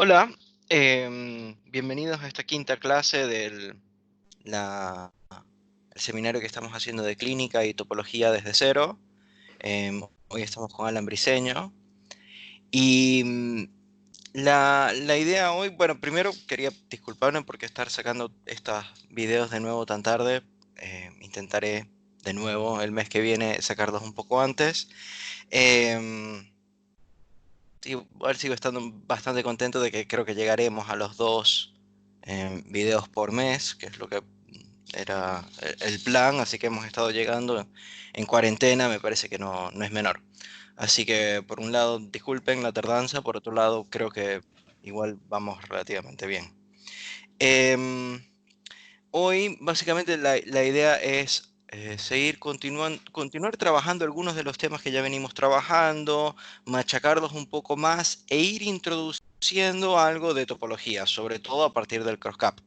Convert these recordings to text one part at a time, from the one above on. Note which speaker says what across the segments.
Speaker 1: Hola, bienvenidos a esta quinta clase el seminario que estamos haciendo de clínica y topología desde cero. Hoy estamos con Alan Briceño. Y la idea hoy, bueno, primero quería disculparme porque estar sacando estos videos de nuevo tan tarde. Intentaré de nuevo el mes que viene sacarlos un poco antes. Em, Igual sigo estando bastante contento de que creo que llegaremos a los dos videos por mes, que es lo que era el plan, así que hemos estado llegando en cuarentena, me parece que no es menor. Así que por un lado, disculpen la tardanza, por otro lado, creo que igual vamos relativamente bien. Em, Hoy básicamente la idea es continuar trabajando algunos de los temas que ya venimos trabajando, machacarlos un poco más e ir introduciendo algo de topología, sobre todo a partir del CrossCap,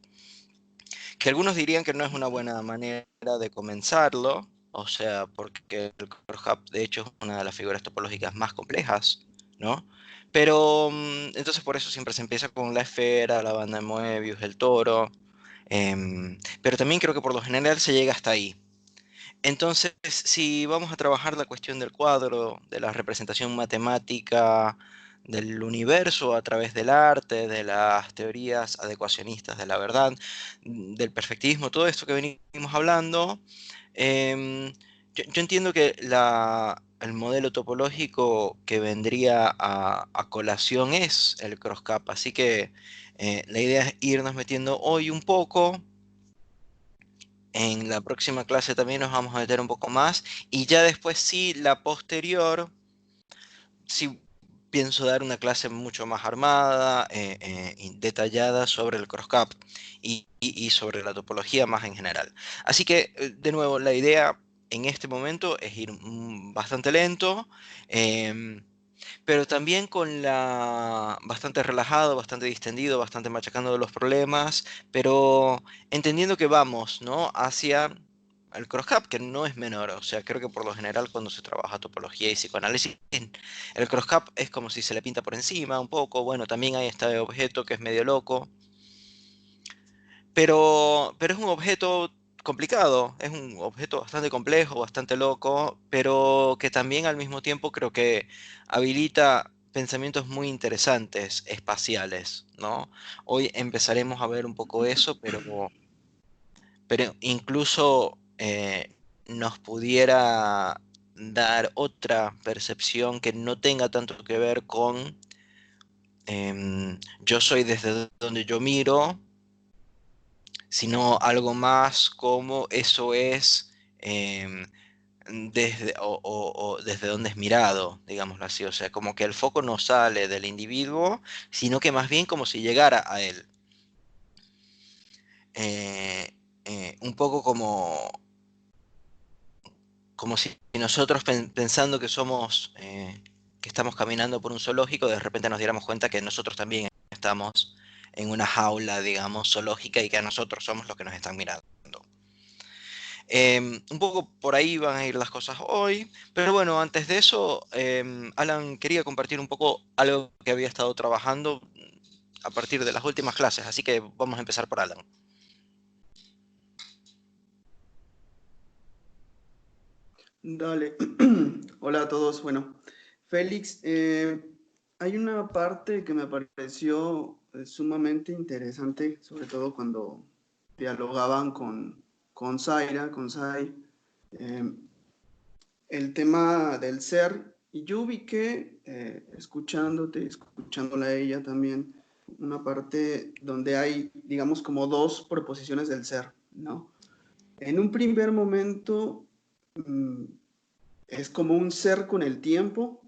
Speaker 1: que algunos dirían que no es una buena manera de comenzarlo, o sea, porque el CrossCap de hecho es una de las figuras topológicas más complejas, ¿no? Pero entonces por eso siempre se empieza con la esfera, la banda de Moebius, el toro. Pero también creo que por lo general se llega hasta ahí. Entonces, si vamos a trabajar la cuestión del cuadro, de la representación matemática del universo a través del arte, de las teorías adecuacionistas de la verdad, del perfectismo, todo esto que venimos hablando, em, yo entiendo que el modelo topológico que vendría a colación es el CrossCap, así que la idea es irnos metiendo hoy un poco. En la próxima clase también nos vamos a meter un poco más y ya después sí, la posterior, sí pienso dar una clase mucho más armada, y detallada sobre el CrossCap y sobre la topología más en general. Así que, de nuevo, la idea en este momento es ir bastante lento. em, pero también bastante relajado, bastante distendido, bastante machacando los problemas, pero entendiendo que vamos, ¿no? Hacia el crosscut, que no es menor. O sea, creo que por lo general cuando se trabaja topología y psicoanálisis, el crosscut es como si se le pinta por encima un poco. Bueno, también hay este objeto que es medio loco, pero es un objeto complicado, es un objeto bastante complejo, bastante loco, pero que también al mismo tiempo creo que habilita pensamientos muy interesantes, espaciales, ¿no? Hoy empezaremos a ver un poco eso, pero incluso nos pudiera dar otra percepción que no tenga tanto que ver con yo soy desde donde yo miro, sino algo más como eso es em, o desde donde es mirado, digámoslo así. O sea, como que el foco no sale del individuo, sino que más bien como si llegara a él. Eh, un poco como si nosotros pensando que somos, que estamos caminando por un zoológico, de repente nos diéramos cuenta que nosotros también estamos en una jaula, digamos, zoológica y que a nosotros somos los que nos están mirando. Un poco por ahí van a ir las cosas hoy, pero bueno, antes de eso, Alan quería compartir un poco algo que había estado trabajando a partir de las últimas clases, así que vamos a empezar por Alan.
Speaker 2: Dale. Hola a todos. Bueno, Félix, hay una parte que me pareció sumamente interesante, sobre todo cuando dialogaban con Zaira, con Zai, eh, el tema del ser. Y yo ubiqué, escuchándote, escuchándola a ella también, una parte donde hay, digamos, como dos proposiciones del ser, ¿no? En un primer momento, mm, es como un ser con el tiempo,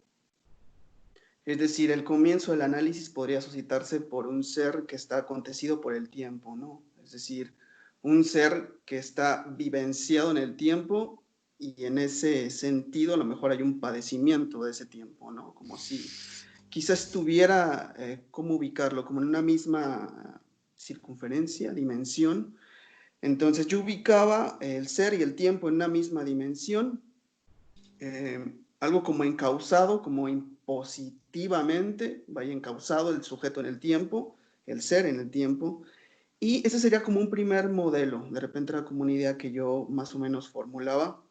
Speaker 2: es decir, el comienzo del análisis podría suscitarse por un ser que está acontecido por el tiempo, ¿no? Es decir, un ser que está vivenciado en el tiempo y en ese sentido a lo mejor hay un padecimiento de ese tiempo, ¿no? Como si quizás estuviera, ¿cómo ubicarlo? Como en una misma circunferencia, dimensión. Entonces yo ubicaba el ser y el tiempo en una misma dimensión, algo como encauzado, como impositivamente, vaya encauzado el sujeto en el tiempo, el ser en el tiempo. Y ese sería como un primer modelo, de repente era como una idea que yo más o menos formulaba.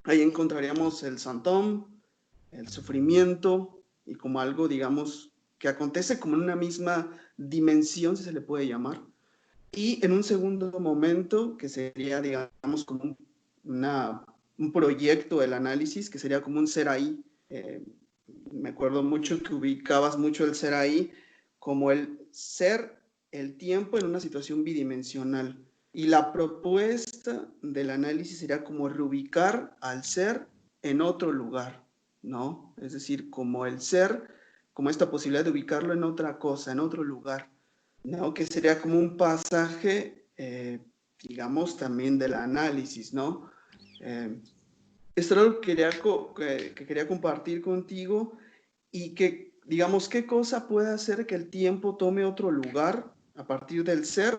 Speaker 2: Ahí encontraríamos el santón, el sufrimiento y como algo, digamos, que acontece como en una misma dimensión, si se le puede llamar. Y en un segundo momento, que sería, digamos, como un proyecto del análisis, que sería como un ser ahí. Me acuerdo mucho que ubicabas mucho el ser ahí como el ser el tiempo en una situación bidimensional. Y la propuesta del análisis sería como reubicar al ser en otro lugar, ¿no? Es decir, como el ser, como esta posibilidad de ubicarlo en otra cosa, en otro lugar, ¿no? Que sería como un pasaje, digamos, también del análisis, ¿no? Esto es algo que quería compartir contigo y que, digamos, qué cosa puede hacer que el tiempo tome otro lugar a partir del ser,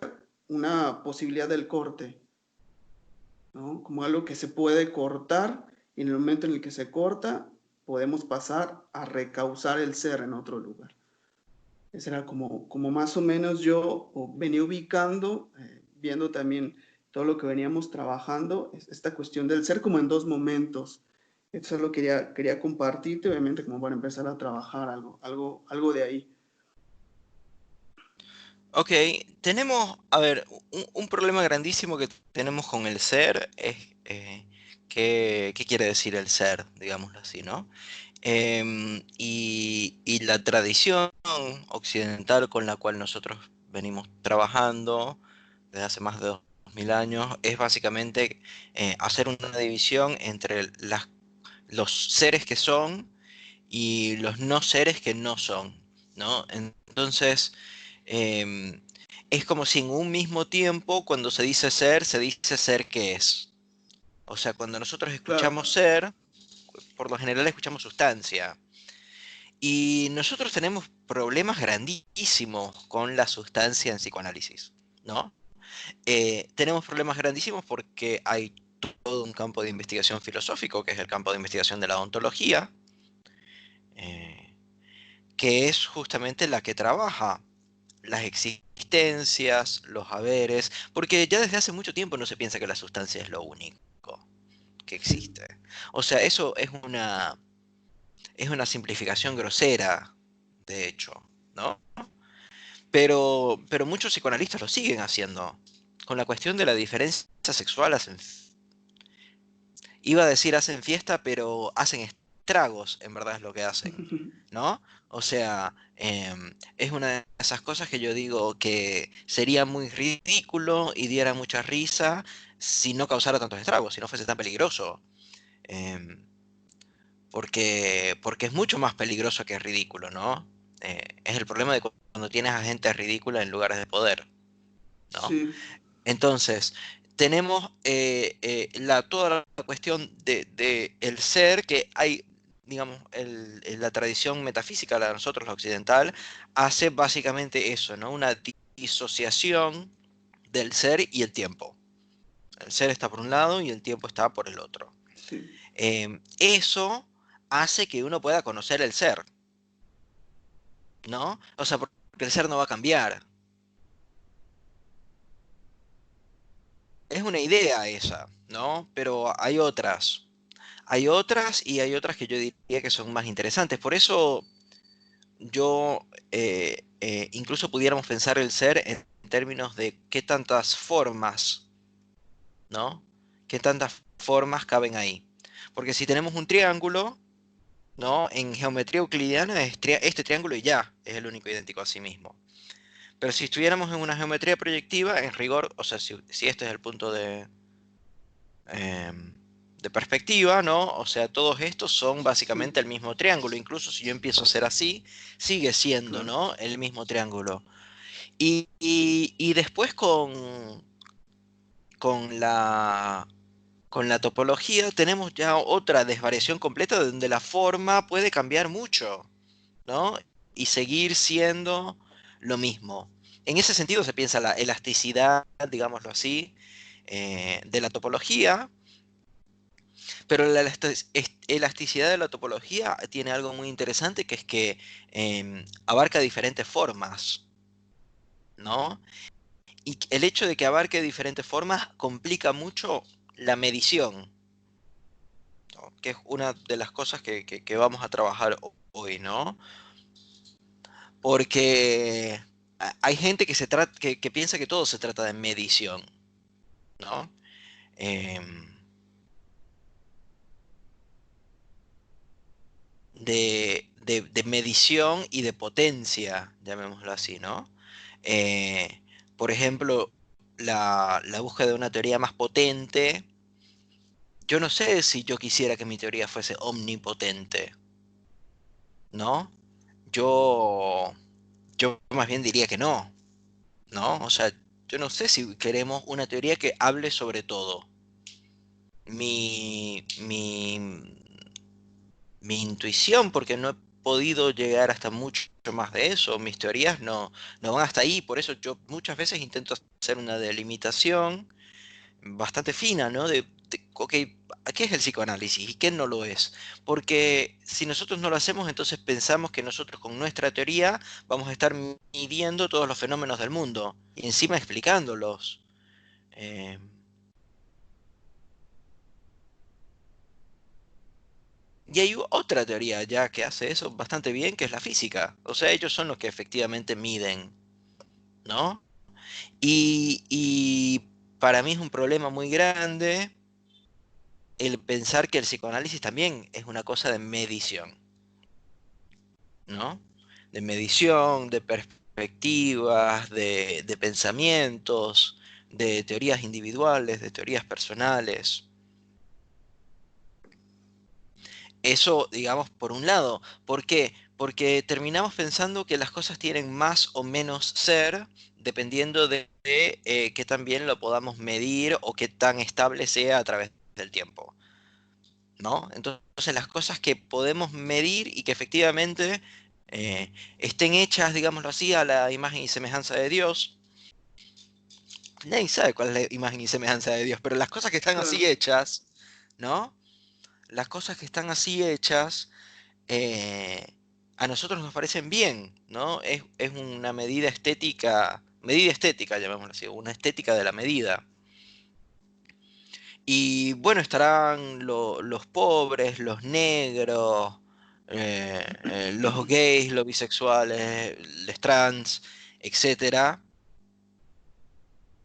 Speaker 2: una posibilidad del corte, ¿no? Como algo que se puede cortar y en el momento en el que se corta podemos pasar a recausar el ser en otro lugar. Ese era como más o menos yo venía ubicando, viendo también todo lo que veníamos trabajando, esta cuestión del ser como en dos momentos. Eso lo quería compartirte, obviamente, como para empezar a trabajar algo de ahí.
Speaker 1: Ok, tenemos, a ver, un problema grandísimo que tenemos con el ser es qué quiere decir el ser, digámoslo así, ¿no? Y la tradición occidental con la cual nosotros venimos trabajando desde hace más de 2000 años es básicamente hacer una división entre los seres que son y los no seres que no son, ¿no? Entonces, em, es como si en un mismo tiempo, cuando se dice ser que es. O sea, cuando nosotros
Speaker 2: Claro.
Speaker 1: escuchamos ser, por lo general escuchamos sustancia. Y nosotros tenemos problemas grandísimos con la sustancia en psicoanálisis, ¿no? Tenemos problemas grandísimos porque hay todo un campo de investigación filosófico, que es el campo de investigación de la ontología, eh, que es justamente la que trabaja las existencias, los haberes, porque ya desde hace mucho tiempo no se piensa que la sustancia es lo único que
Speaker 2: Sí.
Speaker 1: existe. O sea, eso es una simplificación grosera, de hecho, ¿no? Pero muchos psicoanalistas lo siguen haciendo. Con la cuestión de la diferencia sexual iba a decir hacen fiesta, pero hacen estragos, en verdad es lo que hacen, ¿no? O sea, es una de esas cosas que yo digo que sería muy ridículo y diera mucha risa si no causara tantos estragos, si no fuese tan peligroso. Em, porque es mucho más peligroso que ridículo, ¿no? Es el problema de cuando tienes a gente ridícula en lugares de poder, ¿no?
Speaker 2: Sí,
Speaker 1: Entonces, tenemos toda la cuestión de el ser, que hay, digamos, la tradición metafísica, la de nosotros, la occidental, hace básicamente eso, ¿no? Una disociación del ser y el tiempo. El ser está por un lado y el tiempo está por el otro.
Speaker 2: sí.
Speaker 1: Eso hace que uno pueda conocer el ser, ¿no? O sea, porque el ser no va a cambiar. Es una idea esa, ¿no? Pero hay otras. Hay otras y hay otras que yo diría que son más interesantes. Por eso yo incluso pudiéramos pensar el ser en términos de qué tantas formas, ¿no? ¿Qué tantas formas caben ahí? Porque si tenemos un triángulo, ¿no? En geometría euclidiana es este triángulo y ya, es el único idéntico a sí mismo. Pero si estuviéramos en una geometría proyectiva, en rigor, o sea, si este es el punto em, de perspectiva, ¿no? O sea, todos estos son básicamente
Speaker 2: Sí,
Speaker 1: el mismo triángulo. Incluso si yo empiezo a hacer así, sigue siendo,
Speaker 2: claro.
Speaker 1: ¿no? El mismo triángulo. Y después con la, con la topología tenemos ya otra desvariación completa donde la forma puede cambiar mucho, ¿no? Y seguir siendo lo mismo. En ese sentido se piensa la elasticidad, digámoslo así, de la topología. Pero la elasticidad de la topología tiene algo muy interesante, que es que abarca diferentes formas, ¿no? Y el hecho de que abarque diferentes formas complica mucho la medición, ¿no? Que es una de las cosas que vamos a trabajar hoy, ¿no? Porque hay gente que piensa que todo se trata de medición, ¿no? Em, de medición y de potencia, llamémoslo así, ¿no? Eh, por ejemplo, la búsqueda de una teoría más potente. Yo no sé si yo quisiera que mi teoría fuese omnipotente, ¿no? Yo, yo más bien diría que no, ¿no? O sea, yo no sé si queremos una teoría que hable sobre todo. Mi, mi, mi intuición, porque no he podido llegar hasta mucho más de eso, mis teorías no van hasta ahí, por eso yo muchas veces intento hacer una delimitación bastante fina, ¿no? Ok, ¿qué es el psicoanálisis y qué no lo es? Porque si nosotros no lo hacemos, entonces pensamos que nosotros con nuestra teoría vamos a estar midiendo todos los fenómenos del mundo y encima explicándolos. Eh, y hay otra teoría ya que hace eso bastante bien, que es la física. O sea, ellos son los que efectivamente miden, ¿no? Y para mí es un problema muy grande el pensar que el psicoanálisis también es una cosa de medición, ¿no? De medición, de perspectivas, de pensamientos, de teorías individuales, de teorías personales. Eso, digamos, por un lado. ¿Por qué? Porque terminamos pensando que las cosas tienen más o menos ser dependiendo de qué tan bien lo podamos medir o qué tan estable sea a través del tiempo, ¿no? Entonces las cosas que podemos medir y que efectivamente estén hechas, digámoslo así, a la imagen y semejanza de Dios. Nadie sabe cuál es la imagen y semejanza de Dios, pero las cosas que están así
Speaker 2: Claro,
Speaker 1: hechas, ¿no? Las cosas que están así hechas, eh, a nosotros nos parecen bien, ¿no? Es una medida estética, llamémoslo así, una estética de la medida. Y bueno, estarán los pobres, los negros, los gays, los bisexuales, los trans, etcétera,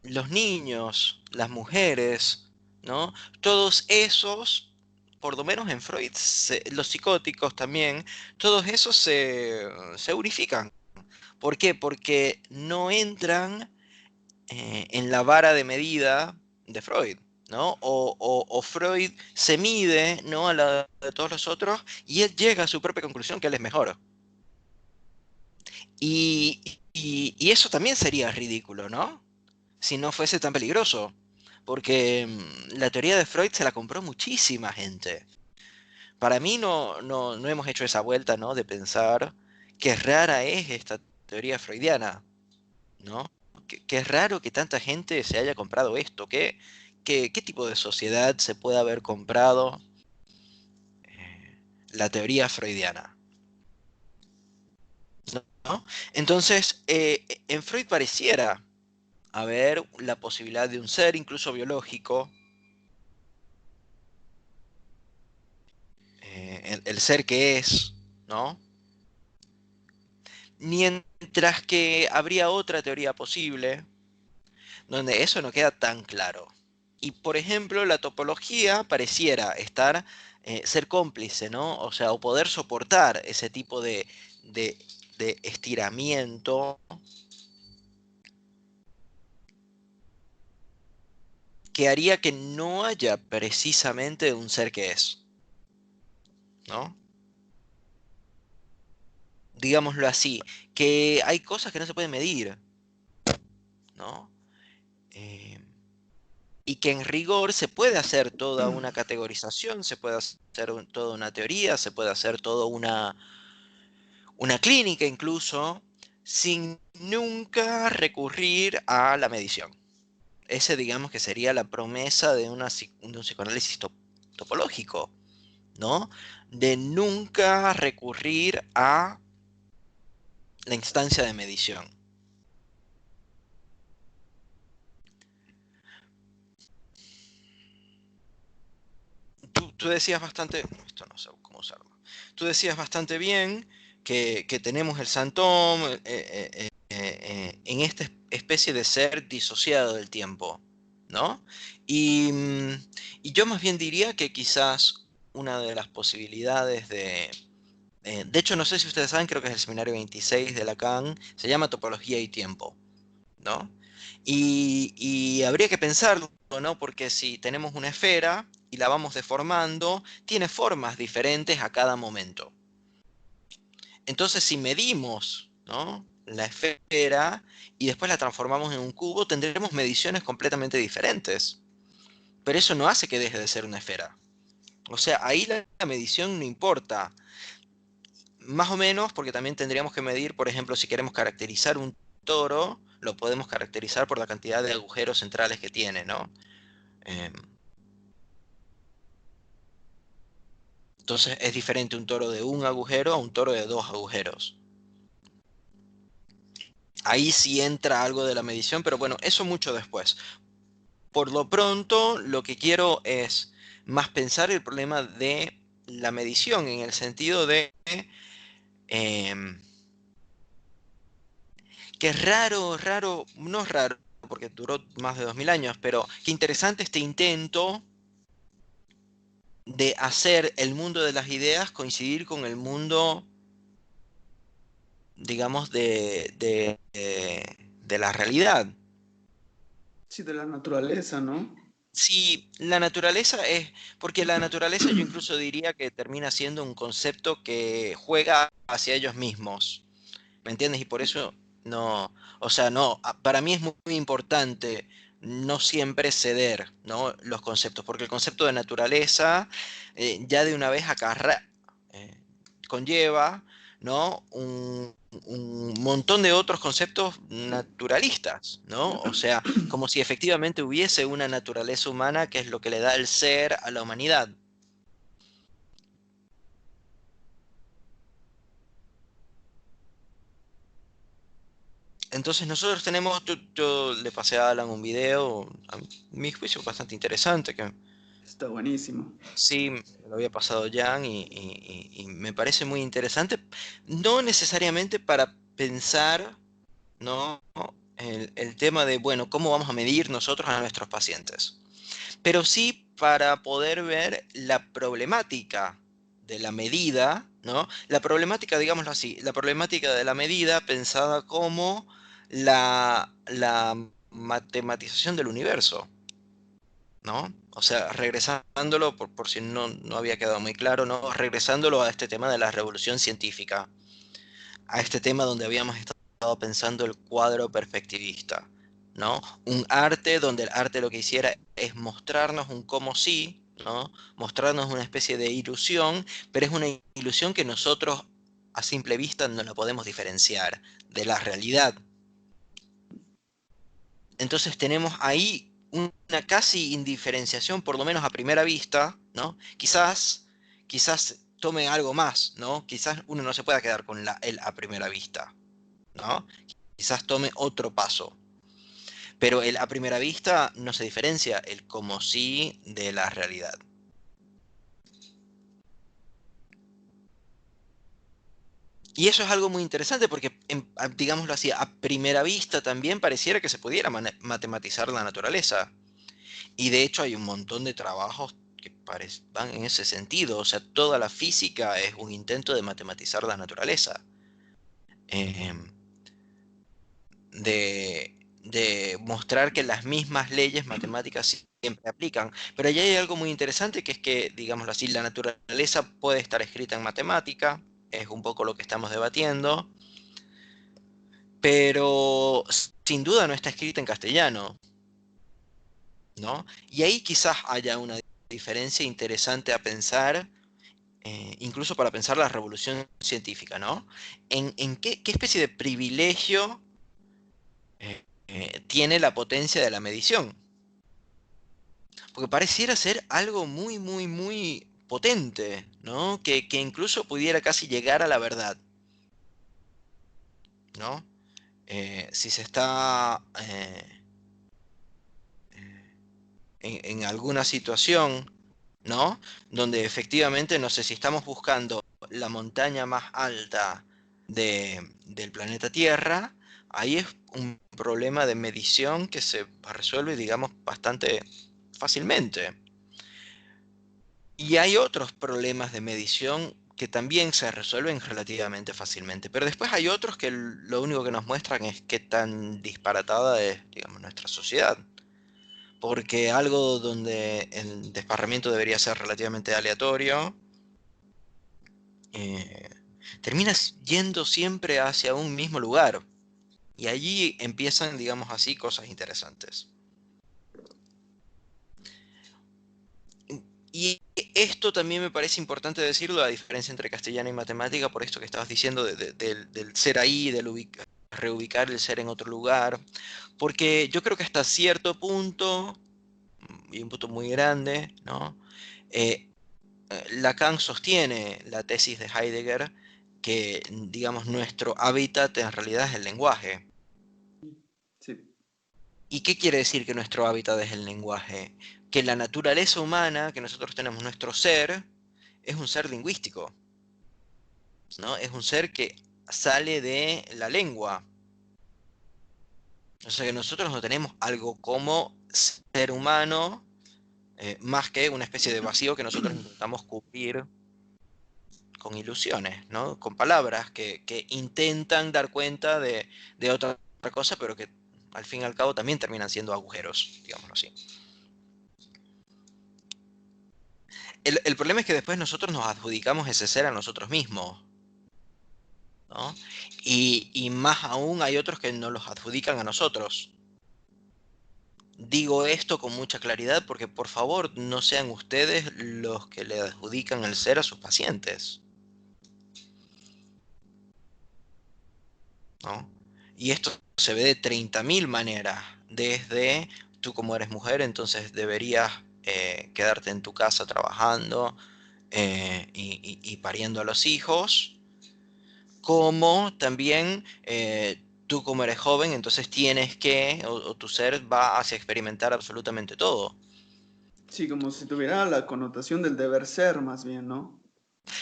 Speaker 1: los niños, las mujeres, ¿no? Todos esos, por lo menos en Freud, los psicóticos también, todos esos se unifican. ¿Por qué? Porque no entran en la vara de medida de Freud, ¿no? O Freud se mide, ¿no? A la de todos los otros y él llega a su propia conclusión que él es mejor. Y eso también sería ridículo, ¿no? Si no fuese tan peligroso. Porque la teoría de Freud se la compró muchísima gente. Para mí no hemos hecho esa vuelta, ¿no? De pensar qué rara es esta teoría freudiana, ¿no? Que es raro que tanta gente se haya comprado esto. ¿Qué tipo de sociedad se puede haber comprado eh, la teoría freudiana? ¿No? Entonces, en Freud pareciera haber la posibilidad de un ser, incluso biológico, el ser que es, ¿no? Mientras que habría otra teoría posible donde eso no queda tan claro. Y por ejemplo, la topología pareciera ser cómplice, ¿no? O sea, o poder soportar ese tipo de, de estiramiento que haría que no haya precisamente un ser que es, ¿no? Digámoslo así, que hay cosas que no se pueden medir, ¿no? Eh, y que en rigor se puede hacer toda una categorización, se puede hacer toda una teoría, se puede hacer toda una clínica incluso, sin nunca recurrir a la medición. Ese digamos que sería la promesa de un psicoanálisis topológico, ¿no? De nunca recurrir a la instancia de medición. Tú decías bastante, esto no sé cómo usarlo, tú decías bastante bien que tenemos el Santom en esta especie de ser disociado del tiempo, ¿no? Y yo más bien diría que quizás una de las posibilidades de hecho, no sé si ustedes saben, creo que es el seminario 26 de Lacan, se llama Topología y Tiempo, ¿no? Y habría que pensarlo, ¿no? Porque si tenemos una esfera y la vamos deformando, tiene formas diferentes a cada momento. Entonces, si medimos, ¿no?, la esfera y después la transformamos en un cubo, tendremos mediciones completamente diferentes. Pero eso no hace que deje de ser una esfera. O sea, ahí la medición no importa. Más o menos, porque también tendríamos que medir, por ejemplo, si queremos caracterizar un toro, lo podemos caracterizar por la cantidad de agujeros centrales que tiene, ¿no? Eh, entonces es diferente un toro de un agujero a un toro de dos agujeros. Ahí sí entra algo de la medición, pero bueno, eso mucho después. Por lo pronto, lo que quiero es más pensar el problema de la medición, en el sentido de eh, que es raro, no es raro, porque duró más de 2000 años, pero qué interesante este intento de hacer el mundo de las ideas coincidir con el mundo, digamos, de la realidad.
Speaker 2: Sí, de la naturaleza, ¿no?
Speaker 1: Sí, la naturaleza es, porque la naturaleza yo incluso diría que termina siendo un concepto que juega hacia ellos mismos, ¿me entiendes? Y por eso no, o sea, no, para mí es muy importante no siempre ceder, ¿no?, los conceptos, porque el concepto de naturaleza ya de una vez eh, conlleva, ¿no?, un montón de otros conceptos naturalistas, ¿no? O sea, como si efectivamente hubiese una naturaleza humana que es lo que le da el ser a la humanidad. Entonces nosotros tenemos, yo le pasé a Alan un video, a mi juicio bastante interesante, que
Speaker 2: Está buenísimo.
Speaker 1: sí, me lo había pasado Jan y me parece muy interesante, no necesariamente para pensar, ¿no?, el tema de, bueno, cómo vamos a medir nosotros a nuestros pacientes, pero sí para poder ver la problemática de la medida, ¿no? La problemática, digámoslo así, la problemática de la medida pensada como la matematización del universo, ¿no? O sea, regresándolo, por si no había quedado muy claro, ¿no? Regresándolo a este tema de la revolución científica, a este tema donde habíamos estado pensando el cuadro perspectivista, ¿no? Un arte donde el arte lo que hiciera es mostrarnos un cómo sí, ¿no? Mostrarnos una especie de ilusión, pero es una ilusión que nosotros a simple vista no la podemos diferenciar de la realidad. Entonces tenemos ahí una casi indiferenciación, por lo menos a primera vista, ¿no? Quizás tome algo más, ¿no? Quizás uno no se pueda quedar con el a primera vista, ¿no? Quizás tome otro paso. Pero el a primera vista no se diferencia el como sí de la realidad. Y eso es algo muy interesante porque, digámoslo así, a primera vista también pareciera que se pudiera matematizar la naturaleza. Y de hecho hay un montón de trabajos que van en ese sentido. O sea, toda la física es un intento de matematizar la naturaleza. Eh, de mostrar que las mismas leyes matemáticas siempre aplican. Pero allí hay algo muy interesante que es que, digámoslo así, la naturaleza puede estar escrita en matemática, es un poco lo que estamos debatiendo, pero sin duda no está escrita en castellano, ¿no? Y ahí quizás haya una diferencia interesante a pensar, incluso para pensar la revolución científica, ¿no? En qué especie de privilegio tiene la potencia de la medición. Porque pareciera ser algo muy, muy, muy potente, ¿no? Que incluso pudiera casi llegar a la verdad, ¿no? Si se está en alguna situación, ¿no? Donde efectivamente, no sé si estamos buscando la montaña más alta del planeta Tierra, ahí es un problema de medición que se resuelve, digamos, bastante fácilmente. Y hay otros problemas de medición que también se resuelven relativamente fácilmente, pero después hay otros que lo único que nos muestran es qué tan disparatada es, digamos, nuestra sociedad. Porque algo donde el desparramiento debería ser relativamente aleatorio, eh, terminas yendo siempre hacia un mismo lugar. Y allí empiezan, digamos así, cosas interesantes. Y esto también me parece importante decirlo, la diferencia entre castellano y matemática, por esto que estabas diciendo del ser ahí, reubicar el ser en otro lugar. Porque yo creo que hasta cierto punto, y un punto muy grande, ¿no? Eh, Lacan sostiene la tesis de Heidegger que, digamos, nuestro hábitat en realidad es el lenguaje.
Speaker 2: Sí,
Speaker 1: ¿Y qué quiere decir que nuestro hábitat es el lenguaje? Que la naturaleza humana, que nosotros tenemos, nuestro ser, es un ser lingüístico, ¿no? Es un ser que sale de la lengua. O sea que nosotros no tenemos algo como ser humano, más que una especie de vacío que nosotros intentamos cubrir con ilusiones, ¿no? Con palabras que intentan dar cuenta de otra cosa, pero que al fin y al cabo también terminan siendo agujeros, digámoslo así. El problema es que después nosotros nos adjudicamos ese ser a nosotros mismos, ¿no? Y más aún hay otros que nos los adjudican a nosotros. Digo esto con mucha claridad porque por favor no sean ustedes los que le adjudican el ser a sus pacientes, ¿no? Y esto se ve de 30.000 maneras, desde tú como eres mujer, entonces deberías quedarte en tu casa trabajando y pariendo a los hijos, como también tú como eres joven, entonces tienes que, o tu ser va hacia experimentar absolutamente todo.
Speaker 2: sí, como si tuviera la connotación del deber ser, más bien, ¿no?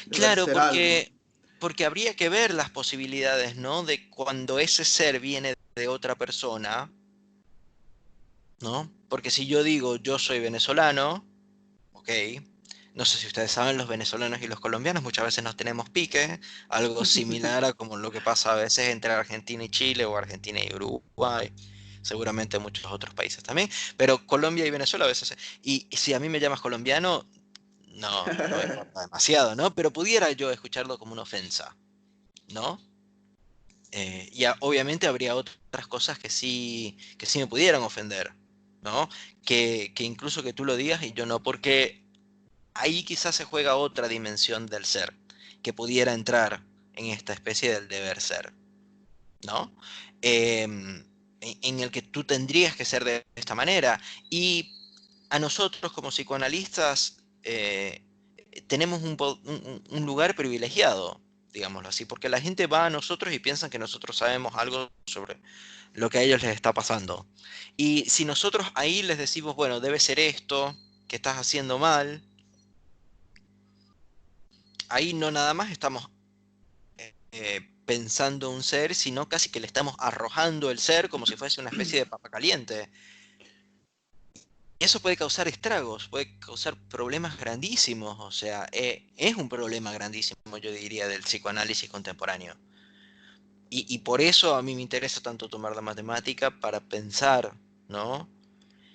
Speaker 2: Deber
Speaker 1: Claro,
Speaker 2: ser algo.
Speaker 1: porque habría que ver las posibilidades, ¿no? De cuando ese ser viene de otra persona, ¿no? Porque si yo digo yo soy venezolano, ok, no sé si ustedes saben, los venezolanos y los colombianos muchas veces nos tenemos piques, algo similar a como lo que pasa a veces entre Argentina y Chile o Argentina y Uruguay, seguramente muchos otros países también, pero Colombia y Venezuela a veces. Y si a mí me llamas colombiano, no me importa demasiado, ¿no? Pero pudiera yo escucharlo como una ofensa, ¿no? Obviamente habría otras cosas que sí me pudieran ofender, ¿no? Que incluso que tú lo digas y yo no, porque ahí quizás se juega otra dimensión del ser, que pudiera entrar en esta especie del deber ser, ¿no? En el que tú tendrías que ser de esta manera. Y a nosotros como psicoanalistas tenemos un lugar privilegiado, digámoslo así, porque la gente va a nosotros y piensan que nosotros sabemos algo sobre lo que a ellos les está pasando. Y si nosotros ahí les decimos, bueno, debe ser esto, que estás haciendo mal, ahí no nada más estamos pensando un ser, sino casi que le estamos arrojando el ser como si fuese una especie de papa caliente. Y eso puede causar estragos, puede causar problemas grandísimos, o sea, es un problema grandísimo, yo diría, del psicoanálisis contemporáneo. Y por eso a mí me interesa tanto tomar la matemática para pensar, ¿no?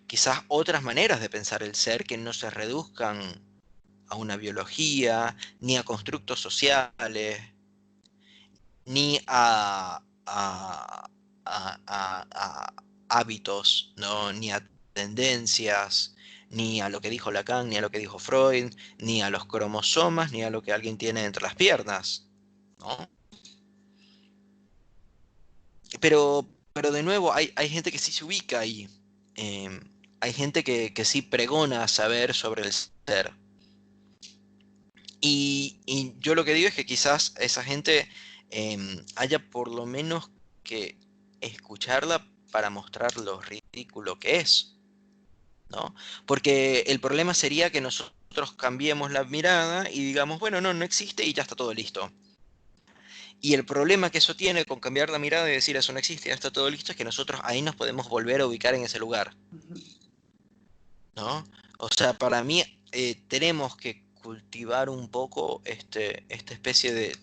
Speaker 1: Quizás otras maneras de pensar el ser que no se reduzcan a una biología, ni a constructos sociales, ni a hábitos, ¿no? Ni a tendencias, ni a lo que dijo Lacan, ni a lo que dijo Freud, ni a los cromosomas, ni a lo que alguien tiene entre las piernas, ¿no? Pero de nuevo, hay gente que sí se ubica ahí. Eh, hay gente que sí pregona saber sobre el ser. Y yo lo que digo es que quizás esa gente haya por lo menos que escucharla para mostrar lo ridículo que es, ¿no? Porque el problema sería que nosotros cambiemos la mirada y digamos, bueno, no, no existe y ya está todo listo. Y el problema que eso tiene con cambiar la mirada y decir eso no existe y ya está todo listo es que nosotros ahí nos podemos volver a ubicar en ese lugar,
Speaker 2: Ujú.
Speaker 1: ¿no? O sea, para mí tenemos que cultivar un poco esta especie de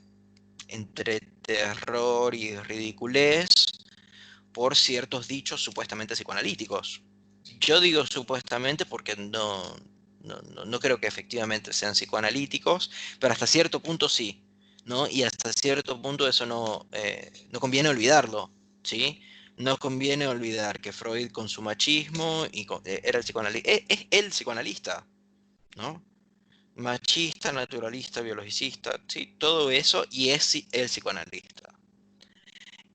Speaker 1: entre terror y ridiculez por ciertos dichos supuestamente psicoanalíticos. Yo digo supuestamente porque no creo que efectivamente sean psicoanalíticos, pero hasta cierto punto sí, ¿no? Y hasta cierto punto eso no conviene olvidarlo, ¿sí? No conviene olvidar que Freud con su machismo era el psicoanalista, es el psicoanalista, ¿no? Machista, naturalista, biologicista, sí, todo eso y es el psicoanalista.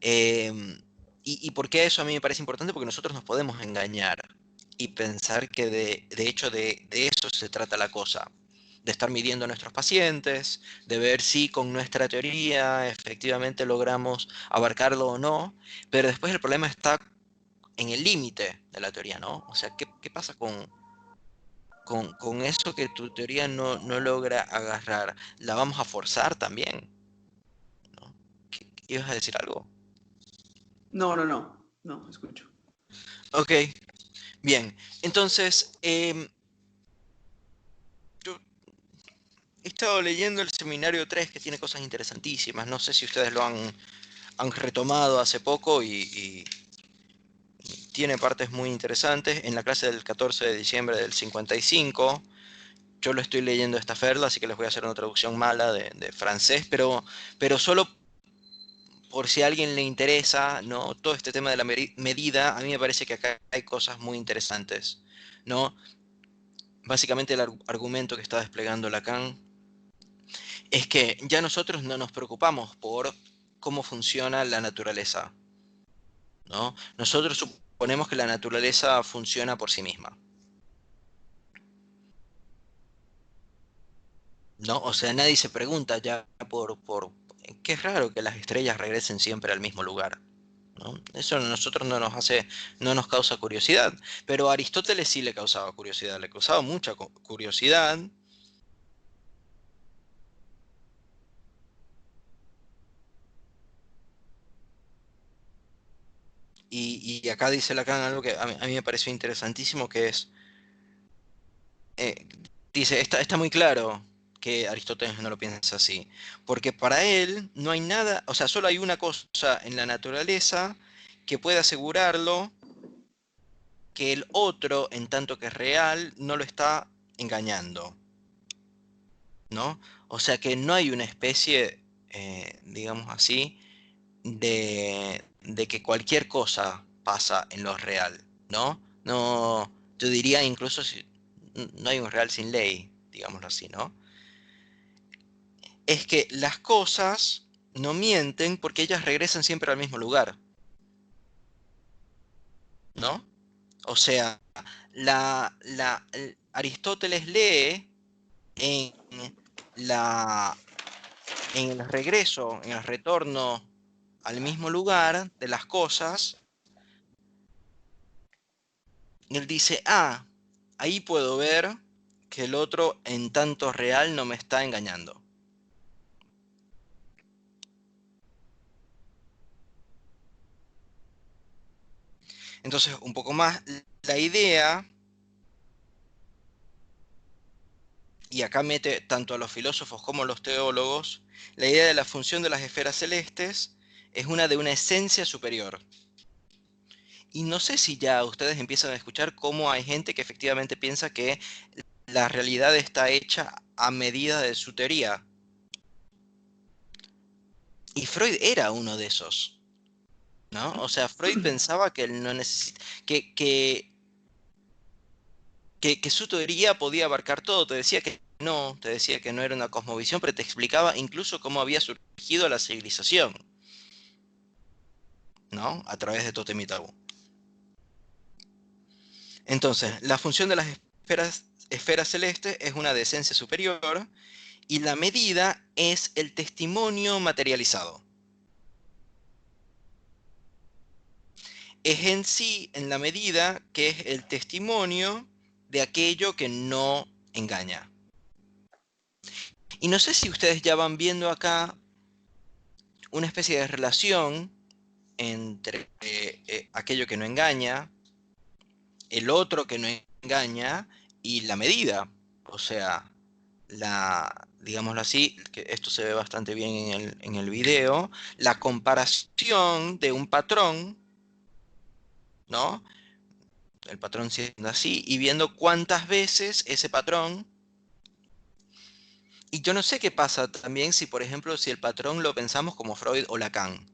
Speaker 1: Eh, y por qué eso a mí me parece importante? Porque nosotros nos podemos engañar y pensar que de hecho de eso se trata la cosa, de estar midiendo a nuestros pacientes, de ver si con nuestra teoría efectivamente logramos abarcarlo o no, pero después el problema está en el límite de la teoría, ¿no? O sea, ¿qué pasa con eso que tu teoría no logra agarrar? ¿La vamos a forzar también? ¿No? ¿Ibas a decir algo?
Speaker 2: No, no, no, no, escucho.
Speaker 1: Ok, bien. Entonces, yo he estado leyendo el seminario 3 que tiene cosas interesantísimas. No sé si ustedes lo han retomado hace poco y tiene partes muy interesantes. En la clase del 14 de diciembre del 55, yo lo estoy leyendo esta ferla, así que les voy a hacer una traducción mala de francés, pero solo por si a alguien le interesa, ¿no? Todo este tema de la medida, a mí me parece que acá hay cosas muy interesantes, ¿no? Básicamente el argumento que está desplegando Lacan es que ya nosotros no nos preocupamos por cómo funciona la naturaleza, ¿no? Nosotros suponemos que la naturaleza funciona por sí misma, ¿no? O sea, nadie se pregunta ya por qué es raro que las estrellas regresen siempre al mismo lugar, ¿no? Eso a nosotros no nos causa curiosidad, pero a Aristóteles sí le causaba curiosidad, le causaba mucha curiosidad. Y acá dice Lacan algo que a mí me pareció interesantísimo, que es, eh, dice, está muy claro que Aristóteles no lo piensa así, porque para él no hay nada, o sea, solo hay una cosa en la naturaleza que puede asegurarlo que el otro, en tanto que es real, no lo está engañando, ¿no? O sea que no hay una especie, digamos así, de que cualquier cosa pasa en lo real, ¿no? No, yo diría incluso si no hay un real sin ley, digámoslo así, ¿no? Es que las cosas no mienten porque ellas regresan siempre al mismo lugar, ¿no? O sea, Aristóteles lee en la, en el regreso, en el retorno al mismo lugar de las cosas, y él dice, ahí puedo ver que el otro en tanto real no me está engañando. Entonces, un poco más, la idea, y acá mete tanto a los filósofos como a los teólogos, la idea de la función de las esferas celestes es una de una esencia superior. Y no sé si ya ustedes empiezan a escuchar cómo hay gente que efectivamente piensa que la realidad está hecha a medida de su teoría. Y Freud era uno de esos, ¿no? O sea, Freud pensaba que él no necesita, que su teoría podía abarcar todo. Te decía que no era una cosmovisión, pero te explicaba incluso cómo había surgido la civilización, ¿no? A través de Totem y Tabú. Entonces, la función de las esferas celestes es una decencia superior y la medida es el testimonio materializado. Es en sí, en la medida que es el testimonio de aquello que no engaña. Y no sé si ustedes ya van viendo acá una especie de relación entre aquello que no engaña, el otro que no engaña y la medida. O sea, digámoslo así, que esto se ve bastante bien en el video, la comparación de un patrón, ¿no? El patrón siendo así, y viendo cuántas veces ese patrón. Y yo no sé qué pasa también si, por ejemplo, si el patrón lo pensamos como Freud o Lacan,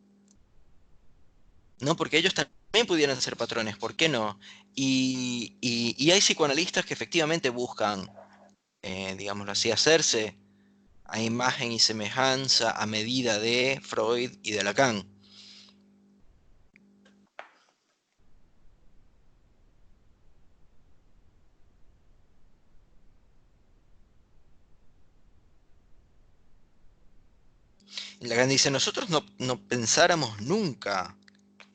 Speaker 1: ¿no? Porque ellos también pudieran ser patrones, ¿por qué no? Y hay psicoanalistas que efectivamente buscan, digámoslo así, hacerse a imagen y semejanza a medida de Freud y de Lacan. Y Lacan dice, nosotros no pensáramos nunca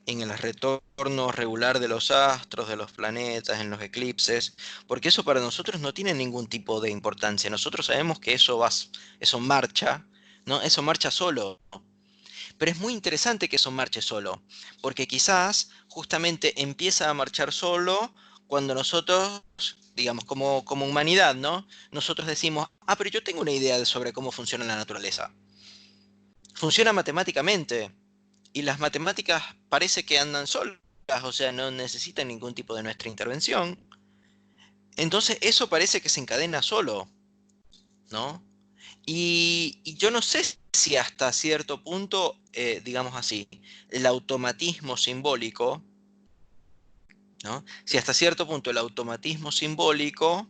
Speaker 1: en el retorno regular de los astros, de los planetas, en los eclipses, porque eso para nosotros no tiene ningún tipo de importancia. Nosotros sabemos que eso marcha, ¿no? Eso marcha solo. Pero es muy interesante que eso marche solo, porque quizás justamente empieza a marchar solo cuando nosotros, digamos, como humanidad, ¿no? Nosotros decimos, ah, pero yo tengo una idea sobre cómo funciona la naturaleza. Funciona matemáticamente, y las matemáticas parece que andan solas, o sea, no necesitan ningún tipo de nuestra intervención. Entonces eso parece que se encadena solo, ¿no? Y yo no sé si hasta cierto punto, digamos así, el automatismo simbólico, ¿no? Si hasta cierto punto el automatismo simbólico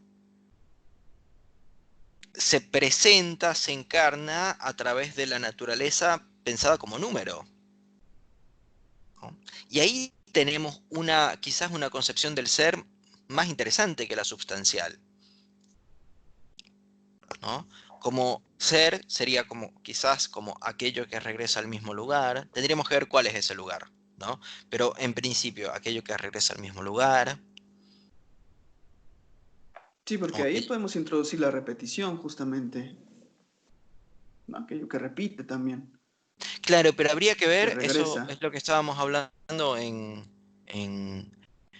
Speaker 1: se presenta, se encarna a través de la naturaleza pensada como número, ¿no? Y ahí tenemos quizás una concepción del ser más interesante que la substancial, ¿no? Como ser sería como quizás como aquello que regresa al mismo lugar. Tendríamos que ver cuál es ese lugar, ¿no? Pero en principio, aquello que regresa al mismo lugar,
Speaker 2: Sí, porque
Speaker 1: ¿no?
Speaker 2: ahí podemos introducir la repetición justamente, ¿no? Aquello que repite también,
Speaker 1: Claro, pero habría que
Speaker 2: que
Speaker 1: ver, eso
Speaker 2: regresa.
Speaker 1: es lo que estábamos hablando en,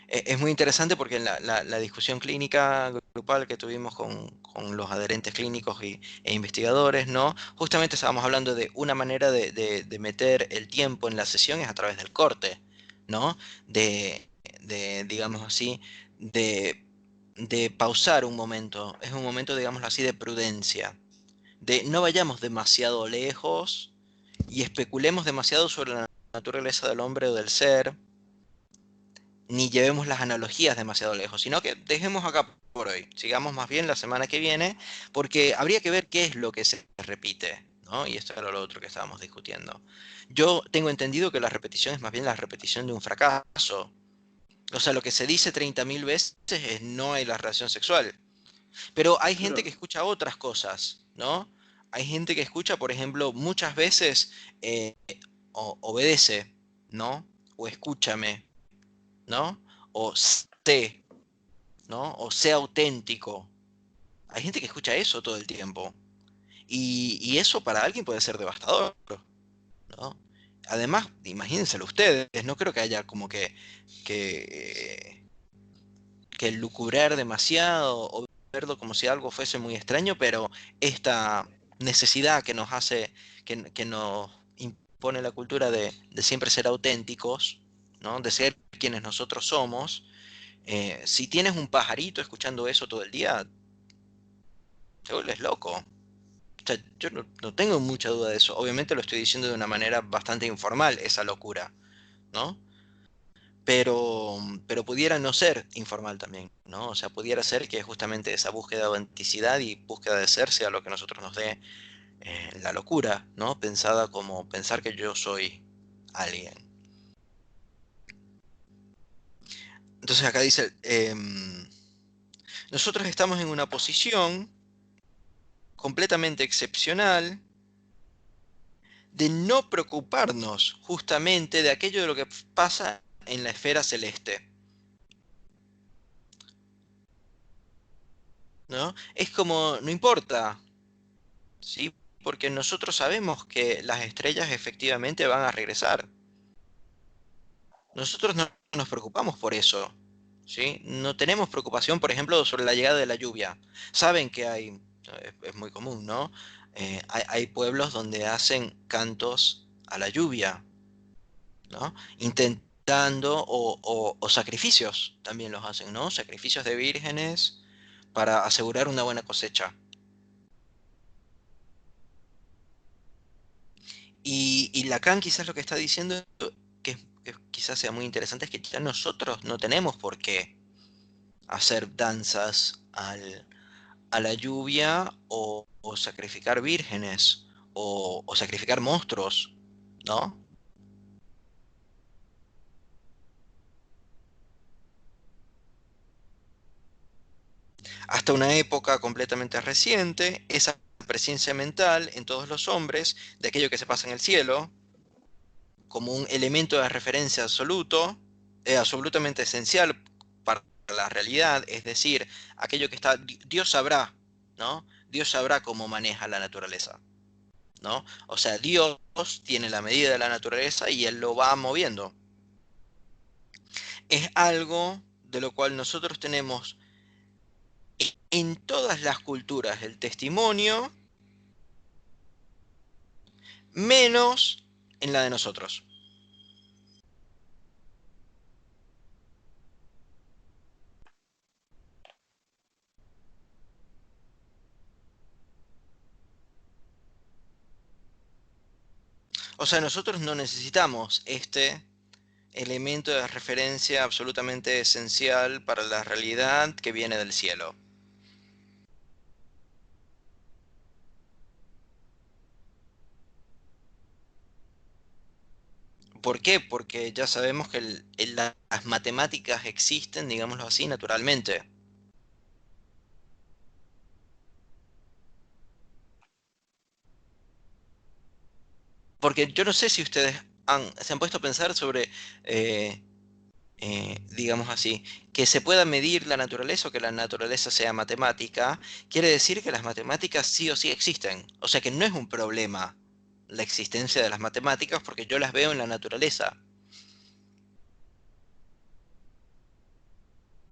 Speaker 1: es muy interesante porque en la discusión clínica grupal que tuvimos con los adherentes clínicos e investigadores, ¿no? Justamente estábamos hablando de una manera de meter el tiempo en las sesiones a través del corte, ¿no? Digamos así, de, de pausar un momento. Es un momento, digamos así, de prudencia. De no vayamos demasiado lejos y especulemos demasiado sobre la naturaleza del hombre o del ser, ni llevemos las analogías demasiado lejos, sino que dejemos acá por hoy. Sigamos más bien la semana que viene, porque habría que ver qué es lo que se repite, ¿no? Y esto era lo otro que estábamos discutiendo. Yo tengo entendido que la repetición es más bien la repetición de un fracaso. O sea, lo que se dice 30.000 veces es no hay la relación sexual. Pero hay gente que
Speaker 2: Pero,
Speaker 1: escucha otras cosas, ¿no? Hay gente que escucha, por ejemplo, muchas veces obedece, ¿no? O escúchame, ¿no? O sé, ¿no? O sea auténtico. Hay gente que escucha eso todo el tiempo. Y eso para alguien puede ser devastador, ¿no? Además, imagínenselo ustedes, no creo que haya como que, que lucubrar demasiado o verlo como si algo fuese muy extraño, pero esta necesidad que nos hace, que nos impone la cultura de siempre ser auténticos, ¿no? De ser quienes nosotros somos, si tienes un pajarito escuchando eso todo el día, te vuelves loco. O sea, yo no tengo mucha duda de eso. Obviamente lo estoy diciendo de una manera bastante informal, esa locura, ¿no? Pero pudiera no ser informal también, ¿no? O sea, pudiera ser que justamente esa búsqueda de autenticidad y búsqueda de ser sea lo que a nosotros nos dé la locura, ¿no? Pensada como pensar que yo soy alguien. Entonces acá dice, nosotros estamos en una posición completamente excepcional de no preocuparnos justamente de aquello de lo que pasa en la esfera celeste, ¿no? Es como, no importa, ¿sí? Porque nosotros sabemos que las estrellas efectivamente van a regresar. Nosotros no nos preocupamos por eso, ¿sí? No tenemos preocupación, por ejemplo, sobre la llegada de la lluvia. Saben que hay, es muy común, ¿no? Hay pueblos donde hacen cantos a la lluvia, ¿no? Intentando, o sacrificios también los hacen, ¿no? Sacrificios de vírgenes para asegurar una buena cosecha. Y Lacan quizás lo que está diciendo, que quizás sea muy interesante, es que ya nosotros no tenemos por qué hacer danzas a la lluvia o sacrificar vírgenes o sacrificar monstruos, ¿no? Hasta una época completamente reciente, esa presencia mental en todos los hombres de aquello que se pasa en el cielo, como un elemento de referencia absoluto, absolutamente esencial para la realidad, es decir, aquello que está, Dios sabrá, ¿no? Dios sabrá cómo maneja la naturaleza, ¿no? O sea, Dios tiene la medida de la naturaleza y Él lo va moviendo. Es algo de lo cual nosotros tenemos en todas las culturas el testimonio, menos en la de nosotros. O sea, nosotros no necesitamos este elemento de referencia absolutamente esencial para la realidad que viene del cielo. ¿Por qué? Porque ya sabemos que las matemáticas existen, digámoslo así, naturalmente. Porque yo no sé si ustedes se han puesto a pensar sobre, eh, digamos así, que se pueda medir la naturaleza o que la naturaleza sea matemática, quiere decir que las matemáticas sí o sí existen. O sea que no es un problema la existencia de las matemáticas porque yo las veo en la naturaleza.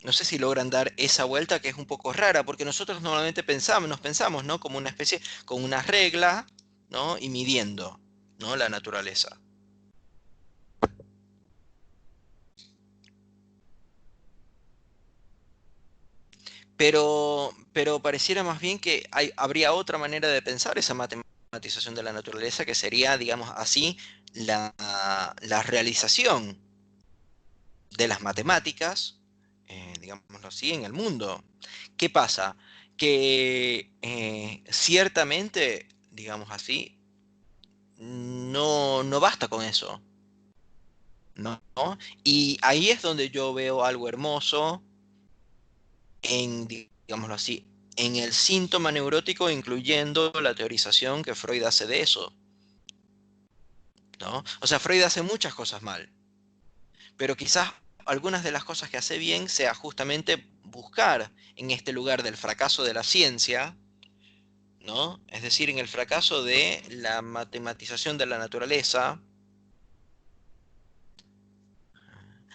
Speaker 1: No sé si logran dar esa vuelta que es un poco rara, porque nosotros normalmente nos pensamos, ¿no? Como una especie, con una regla, ¿no? Y midiendo, ¿no? La naturaleza. Pero pareciera más bien que habría otra manera de pensar esa matematización de la naturaleza, que sería, digamos así, la, la realización de las matemáticas, digámoslo así, en el mundo. ¿Qué pasa? Que ciertamente, digamos así, no basta con eso, ¿no? Y ahí es donde yo veo algo hermoso en, digámoslo así, en el síntoma neurótico, incluyendo la teorización que Freud hace de eso, ¿no? O sea, Freud hace muchas cosas mal, pero quizás algunas de las cosas que hace bien sea justamente buscar en este lugar del fracaso de la ciencia, ¿no? Es decir, en el fracaso de la matematización de la naturaleza,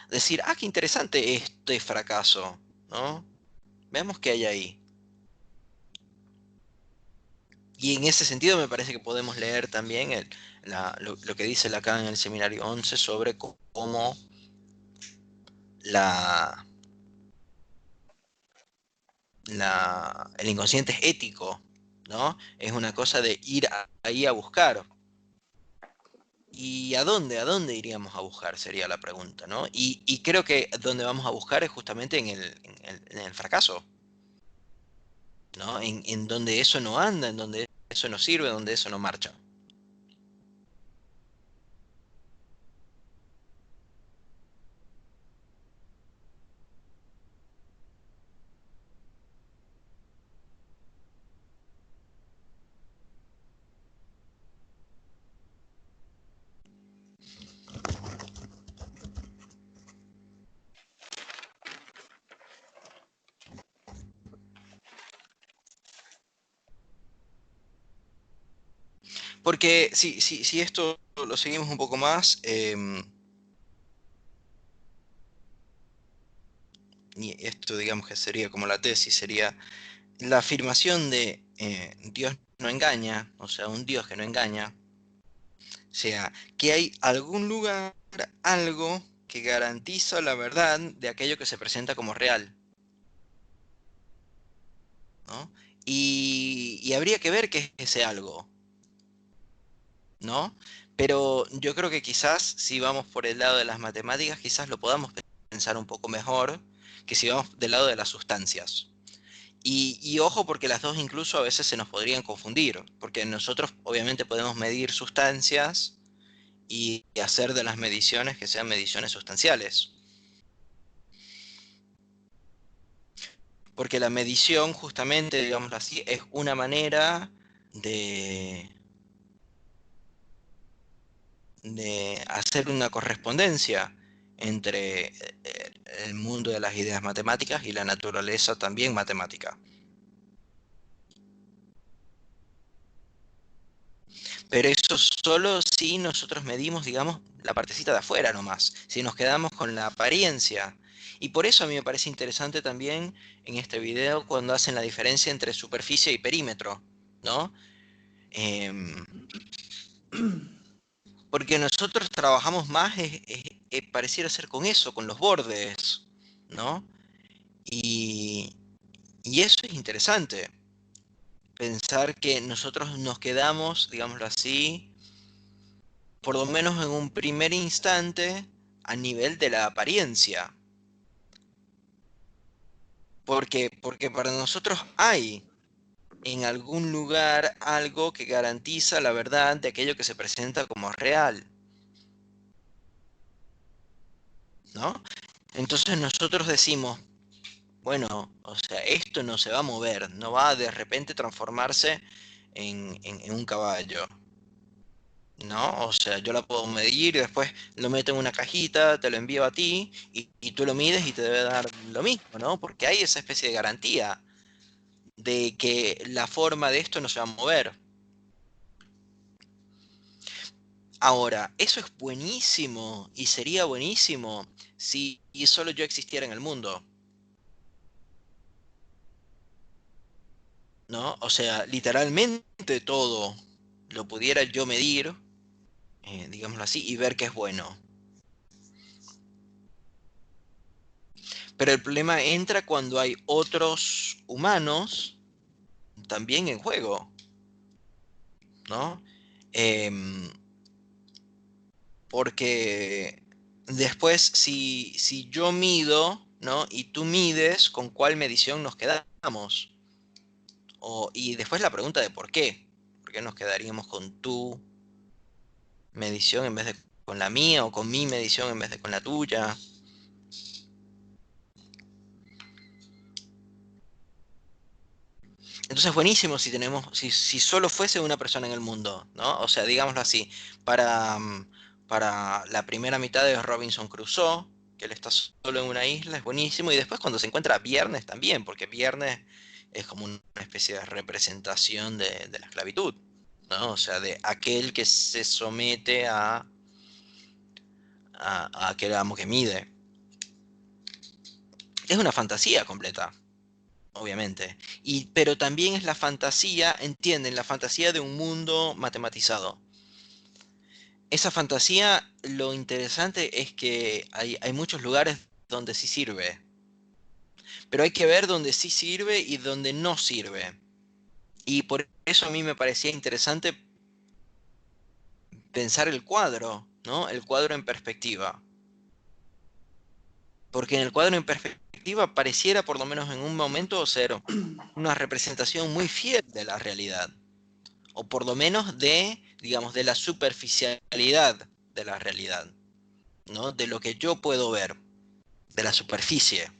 Speaker 1: decir, ah, qué interesante este fracaso, ¿no? Veamos qué hay ahí. Y en ese sentido me parece que podemos leer también lo que dice Lacan en el seminario 11 sobre cómo la, el inconsciente es ético, ¿no? Es una cosa de ir ahí a buscar. ¿Y a dónde? ¿A dónde iríamos a buscar? Sería la pregunta, ¿no? Y creo que donde vamos a buscar es justamente en el fracaso, ¿no? En donde eso no anda, en donde eso no sirve, donde eso no marcha. Porque si esto lo seguimos un poco más, y esto digamos que sería como la tesis, sería la afirmación de Dios no engaña, o sea, un Dios que no engaña, o sea, que hay algún lugar, algo que garantiza la verdad de aquello que se presenta como real, ¿no? Y habría que ver qué es ese algo, ¿no? Pero yo creo que quizás si vamos por el lado de las matemáticas, quizás lo podamos pensar un poco mejor que si vamos del lado de las sustancias. Y ojo porque las dos incluso a veces se nos podrían confundir, porque nosotros obviamente podemos medir sustancias y hacer de las mediciones que sean mediciones sustanciales. Porque la medición justamente, digámoslo así, es una manera de, de hacer una correspondencia entre el mundo de las ideas matemáticas y la naturaleza también matemática. Pero eso solo si nosotros medimos, digamos, la partecita de afuera nomás, si nos quedamos con la apariencia. Y por eso a mí me parece interesante también en este video cuando hacen la diferencia entre superficie y perímetro, ¿no? Em, Porque nosotros trabajamos más, pareciera ser con eso, con los bordes, ¿no? Y, y eso es interesante, pensar que nosotros nos quedamos, digámoslo así, por lo menos en un primer instante, a nivel de la apariencia. Porque para nosotros hay en algún lugar algo que garantiza la verdad de aquello que se presenta como real, ¿no? Entonces nosotros decimos, bueno, o sea, esto no se va a mover, no va a de repente transformarse en un caballo, ¿no? O sea, yo la puedo medir y después lo meto en una cajita, te lo envío a ti y tú lo mides y te debe dar lo mismo, ¿no? Porque hay esa especie de garantía de que la forma de esto no se va a mover. Ahora, eso es buenísimo y sería buenísimo si solo yo existiera en el mundo, ¿no? O sea, literalmente todo lo pudiera yo medir, digámoslo así, y ver que es bueno. Pero el problema entra cuando hay otros humanos también en juego, ¿no? Em, Porque después, si yo mido, ¿no? Y tú mides, ¿con cuál medición nos quedamos? Y después la pregunta de por qué. ¿Por qué nos quedaríamos con tu medición en vez de con la mía o con mi medición en vez de con la tuya? Entonces, buenísimo si solo fuese una persona en el mundo, ¿no? O sea, digámoslo así, para la primera mitad de Robinson Crusoe, que él está solo en una isla, es buenísimo. Y después cuando se encuentra Viernes también, porque Viernes es como una especie de representación de la esclavitud, ¿no? O sea, de aquel que se somete a aquel amo que mide. Es una fantasía completa, obviamente. Pero también es la fantasía, entienden, la fantasía de un mundo matematizado. Esa fantasía, lo interesante es que hay muchos lugares donde sí sirve, pero hay que ver dónde sí sirve y dónde no sirve. Y por eso a mí me parecía interesante pensar el cuadro, ¿no? El cuadro en perspectiva. Porque en el cuadro en perspectiva pareciera, por lo menos en un momento, ser una representación muy fiel de la realidad. O por lo menos de, digamos, de la superficialidad de la realidad, ¿no? De lo que yo puedo ver, de la superficie.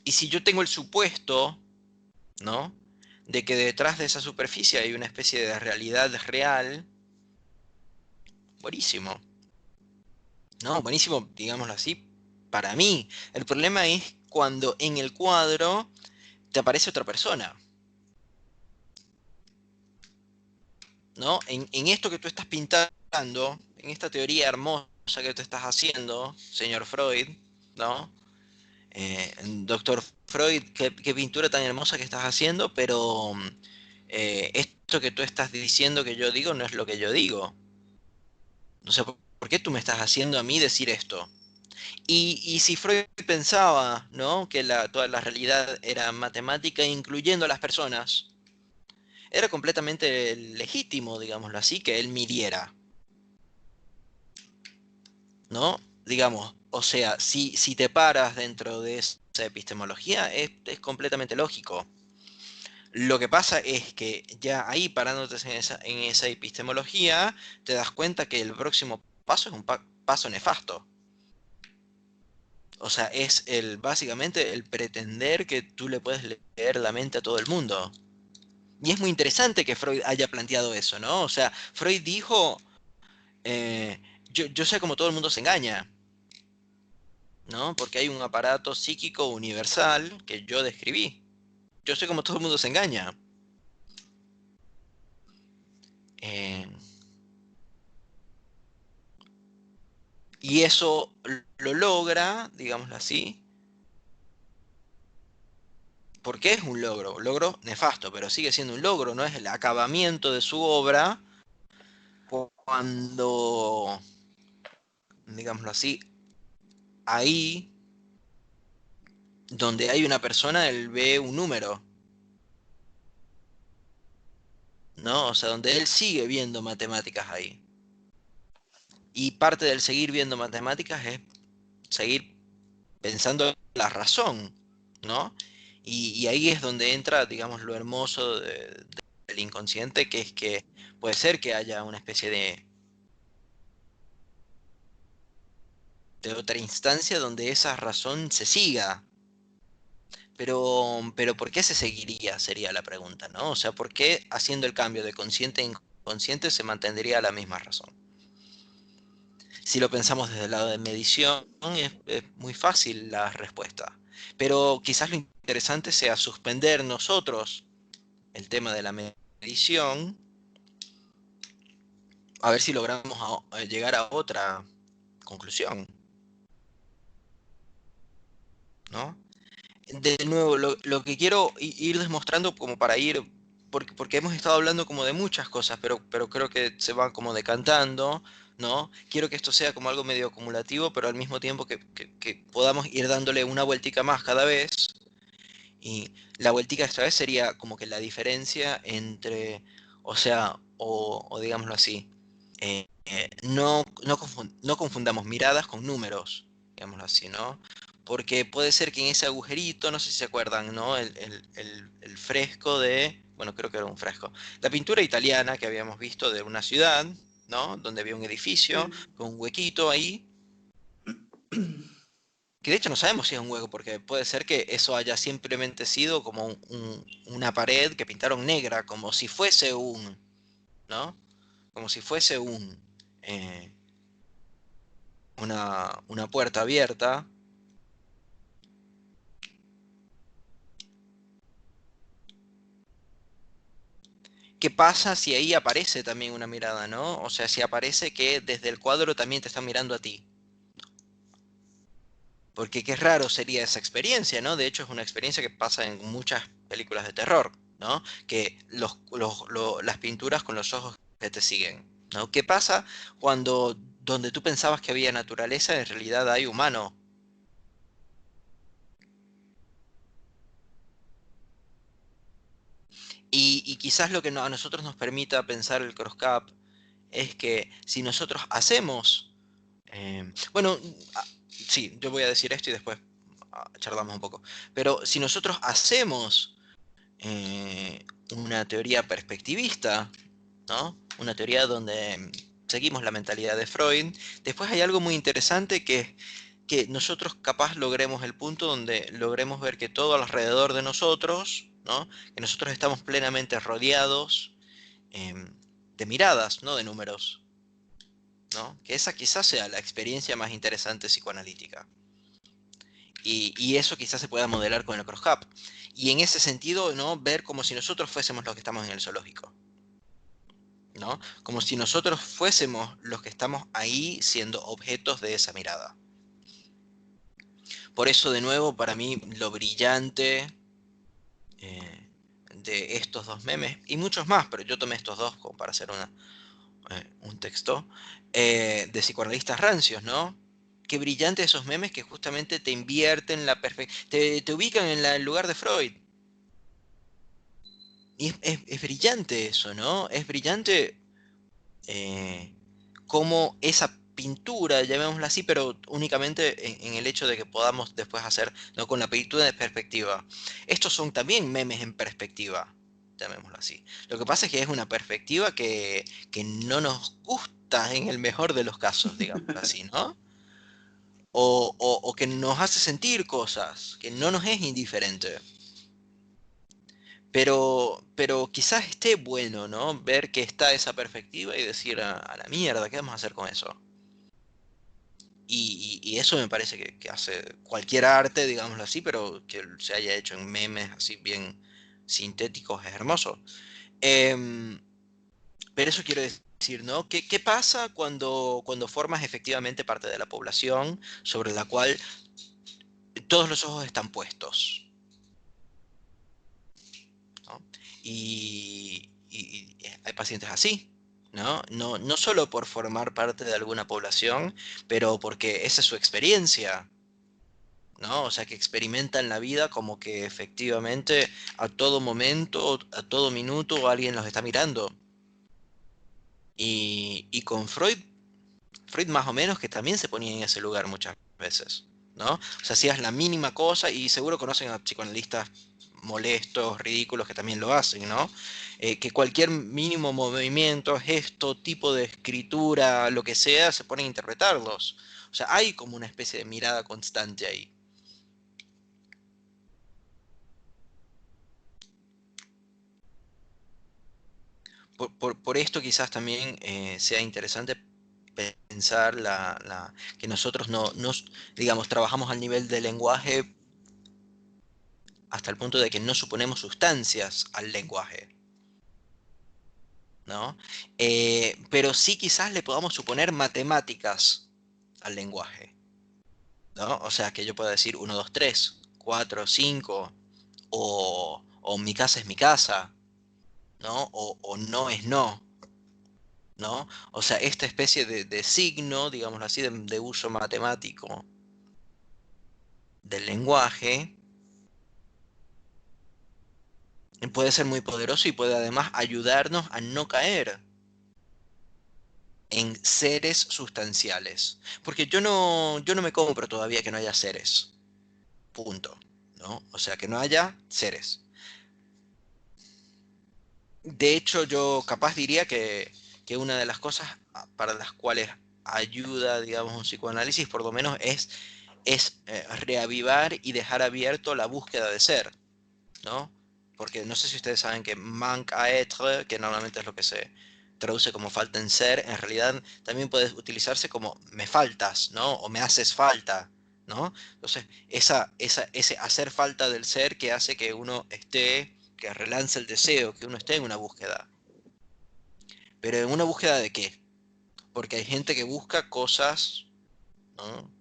Speaker 1: Y si yo tengo el supuesto, ¿no? De que detrás de esa superficie hay una especie de realidad real, buenísimo, ¿no? Buenísimo, digámoslo así, para mí. El problema es cuando en el cuadro te aparece otra persona, ¿no? En esto que tú estás pintando, en esta teoría hermosa que tú estás haciendo, señor Freud, ¿no? Doctor Freud, qué pintura tan hermosa que estás haciendo, pero esto que tú estás diciendo que yo digo no es lo que yo digo. O sea, ¿por qué tú me estás haciendo a mí decir esto? Y si Freud pensaba, ¿no? Que toda la realidad era matemática, incluyendo a las personas, era completamente legítimo, digámoslo así, que él midiera, ¿no? Digamos, o sea, si te paras dentro de esa epistemología, es completamente lógico. Lo que pasa es que ya ahí, parándote en esa epistemología, te das cuenta que el próximo paso es un paso nefasto. O sea, es básicamente el pretender que tú le puedes leer la mente a todo el mundo. Y es muy interesante que Freud haya planteado eso, ¿no? O sea, Freud dijo, eh, yo sé cómo todo el mundo se engaña, ¿no? Porque hay un aparato psíquico universal que yo describí. Yo sé cómo todo el mundo se engaña. Eh, y eso lo logra, digámoslo así, porque es un logro nefasto, pero sigue siendo un logro, no es el acabamiento de su obra cuando, digámoslo así, ahí donde hay una persona, él ve un número, ¿no? O sea, donde él sigue viendo matemáticas ahí. Y parte del seguir viendo matemáticas es seguir pensando la razón, ¿no? Y ahí es donde entra, digamos, lo hermoso del inconsciente, que es que puede ser que haya una especie de otra instancia donde esa razón se siga. Pero ¿por qué se seguiría? Sería la pregunta, ¿no? O sea, ¿por qué haciendo el cambio de consciente a inconsciente se mantendría la misma razón? Si lo pensamos desde el lado de medición, es muy fácil la respuesta. Pero quizás lo interesante sea suspender nosotros el tema de la medición, a ver si logramos llegar a otra conclusión, ¿no? De nuevo, lo que quiero ir demostrando como para ir, porque hemos estado hablando como de muchas cosas, pero creo que se van como decantando, ¿no? Quiero que esto sea como algo medio acumulativo, pero al mismo tiempo que podamos ir dándole una vueltica más cada vez. Y la vueltica esta vez sería como que la diferencia entre, o sea, o digámoslo así, no confundamos miradas con números, digámoslo así, ¿no? Porque puede ser que en ese agujerito, no sé si se acuerdan, ¿no? El fresco bueno, creo que era un fresco, la pintura italiana que habíamos visto de una ciudad, ¿no? Donde había un edificio
Speaker 2: Sí.
Speaker 1: con un huequito ahí, que de hecho no sabemos si es un hueco, porque puede ser que eso haya simplemente sido como una pared que pintaron negra, como si fuese ¿no? Como si fuese eh, una puerta abierta. ¿Qué pasa si ahí aparece también una mirada, ¿no? O sea, si aparece que desde el cuadro también te están mirando a ti. Porque qué raro sería esa experiencia, ¿no? De hecho, es una experiencia que pasa en muchas películas de terror, ¿no? Que las pinturas con los ojos que te siguen, ¿no? ¿Qué pasa cuando donde tú pensabas que había naturaleza, en realidad hay humano? Y quizás lo que a nosotros nos permita pensar el CrossCap es que si nosotros hacemos, bueno, sí, yo voy a decir esto y después charlamos un poco, pero si nosotros hacemos una teoría perspectivista, ¿no? Una teoría donde seguimos la mentalidad de Freud. Después hay algo muy interesante que nosotros capaz logremos el punto donde logremos ver que todo alrededor de nosotros, ¿no? Que nosotros estamos plenamente rodeados de miradas, no de números, ¿no? Que esa quizás sea la experiencia más interesante psicoanalítica. Y eso quizás se pueda modelar con el CrossHub. Y en ese sentido, ¿no? Ver como si nosotros fuésemos los que estamos en el zoológico, ¿no? Como si nosotros fuésemos los que estamos ahí siendo objetos de esa mirada. Por eso, de nuevo, para mí, lo brillante de estos dos memes, y muchos más, pero yo tomé estos dos como para hacer un texto, de psicoanalistas rancios, ¿no? Qué brillante esos memes que justamente te invierten la perspectiva, te ubican en el lugar de Freud. Y es brillante eso, ¿no? Es brillante cómo esa pintura, llamémosla así, pero únicamente en el hecho de que podamos después hacer, ¿no? Con la pintura de perspectiva. Estos son también memes en perspectiva, llamémoslo así. Lo que pasa es que es una perspectiva que no nos gusta en el mejor de los casos, digámoslo así, ¿no? O que nos hace sentir cosas, que no nos es indiferente. Pero quizás esté bueno, ¿no? Ver que está esa perspectiva y decir, a la mierda, ¿qué vamos a hacer con eso? Y eso me parece que hace cualquier arte, digámoslo así, pero que se haya hecho en memes así bien sintéticos, es hermoso. Em, pero eso quiero decir, ¿no? ¿Qué pasa cuando formas efectivamente parte de la población sobre la cual todos los ojos están puestos? ¿No? Y hay pacientes así, ¿no? No solo por formar parte de alguna población, pero porque esa es su experiencia, ¿no? O sea, que experimentan la vida como que efectivamente a todo momento, a todo minuto alguien los está mirando. Y con Freud más o menos que también se ponía en ese lugar muchas veces, ¿no? O sea, hacías la mínima cosa y seguro conocen a psicoanalistas molestos, ridículos que también lo hacen, ¿no? Que cualquier mínimo movimiento, gesto, tipo de escritura, lo que sea, se ponen a interpretarlos. O sea, hay como una especie de mirada constante ahí. Por esto quizás también sea interesante pensar que nosotros digamos, trabajamos al nivel del lenguaje hasta el punto de que no suponemos sustancias al lenguaje, ¿no? Pero sí quizás le podamos suponer matemáticas al lenguaje, ¿no? O sea, que yo pueda decir 1, 2, 3, 4, 5, o mi casa es mi casa, ¿no? O no es no, ¿no? O sea, esta especie de signo, digámoslo así, de uso matemático del lenguaje, puede ser muy poderoso y puede además ayudarnos a no caer en seres sustanciales. Porque yo no me compro todavía que no haya seres. Punto. ¿No? O sea, que no haya seres. De hecho, yo capaz diría que una de las cosas para las cuales ayuda, digamos, un psicoanálisis, por lo menos, es reavivar y dejar abierto la búsqueda de ser, ¿no? Porque no sé si ustedes saben que manque à être, que normalmente es lo que se traduce como falta en ser, en realidad también puede utilizarse como me faltas, ¿no? O me haces falta, ¿no? Entonces, ese hacer falta del ser que hace que uno esté, que relance el deseo, que uno esté en una búsqueda. Pero en una búsqueda de qué? Porque hay gente que busca cosas, ¿no?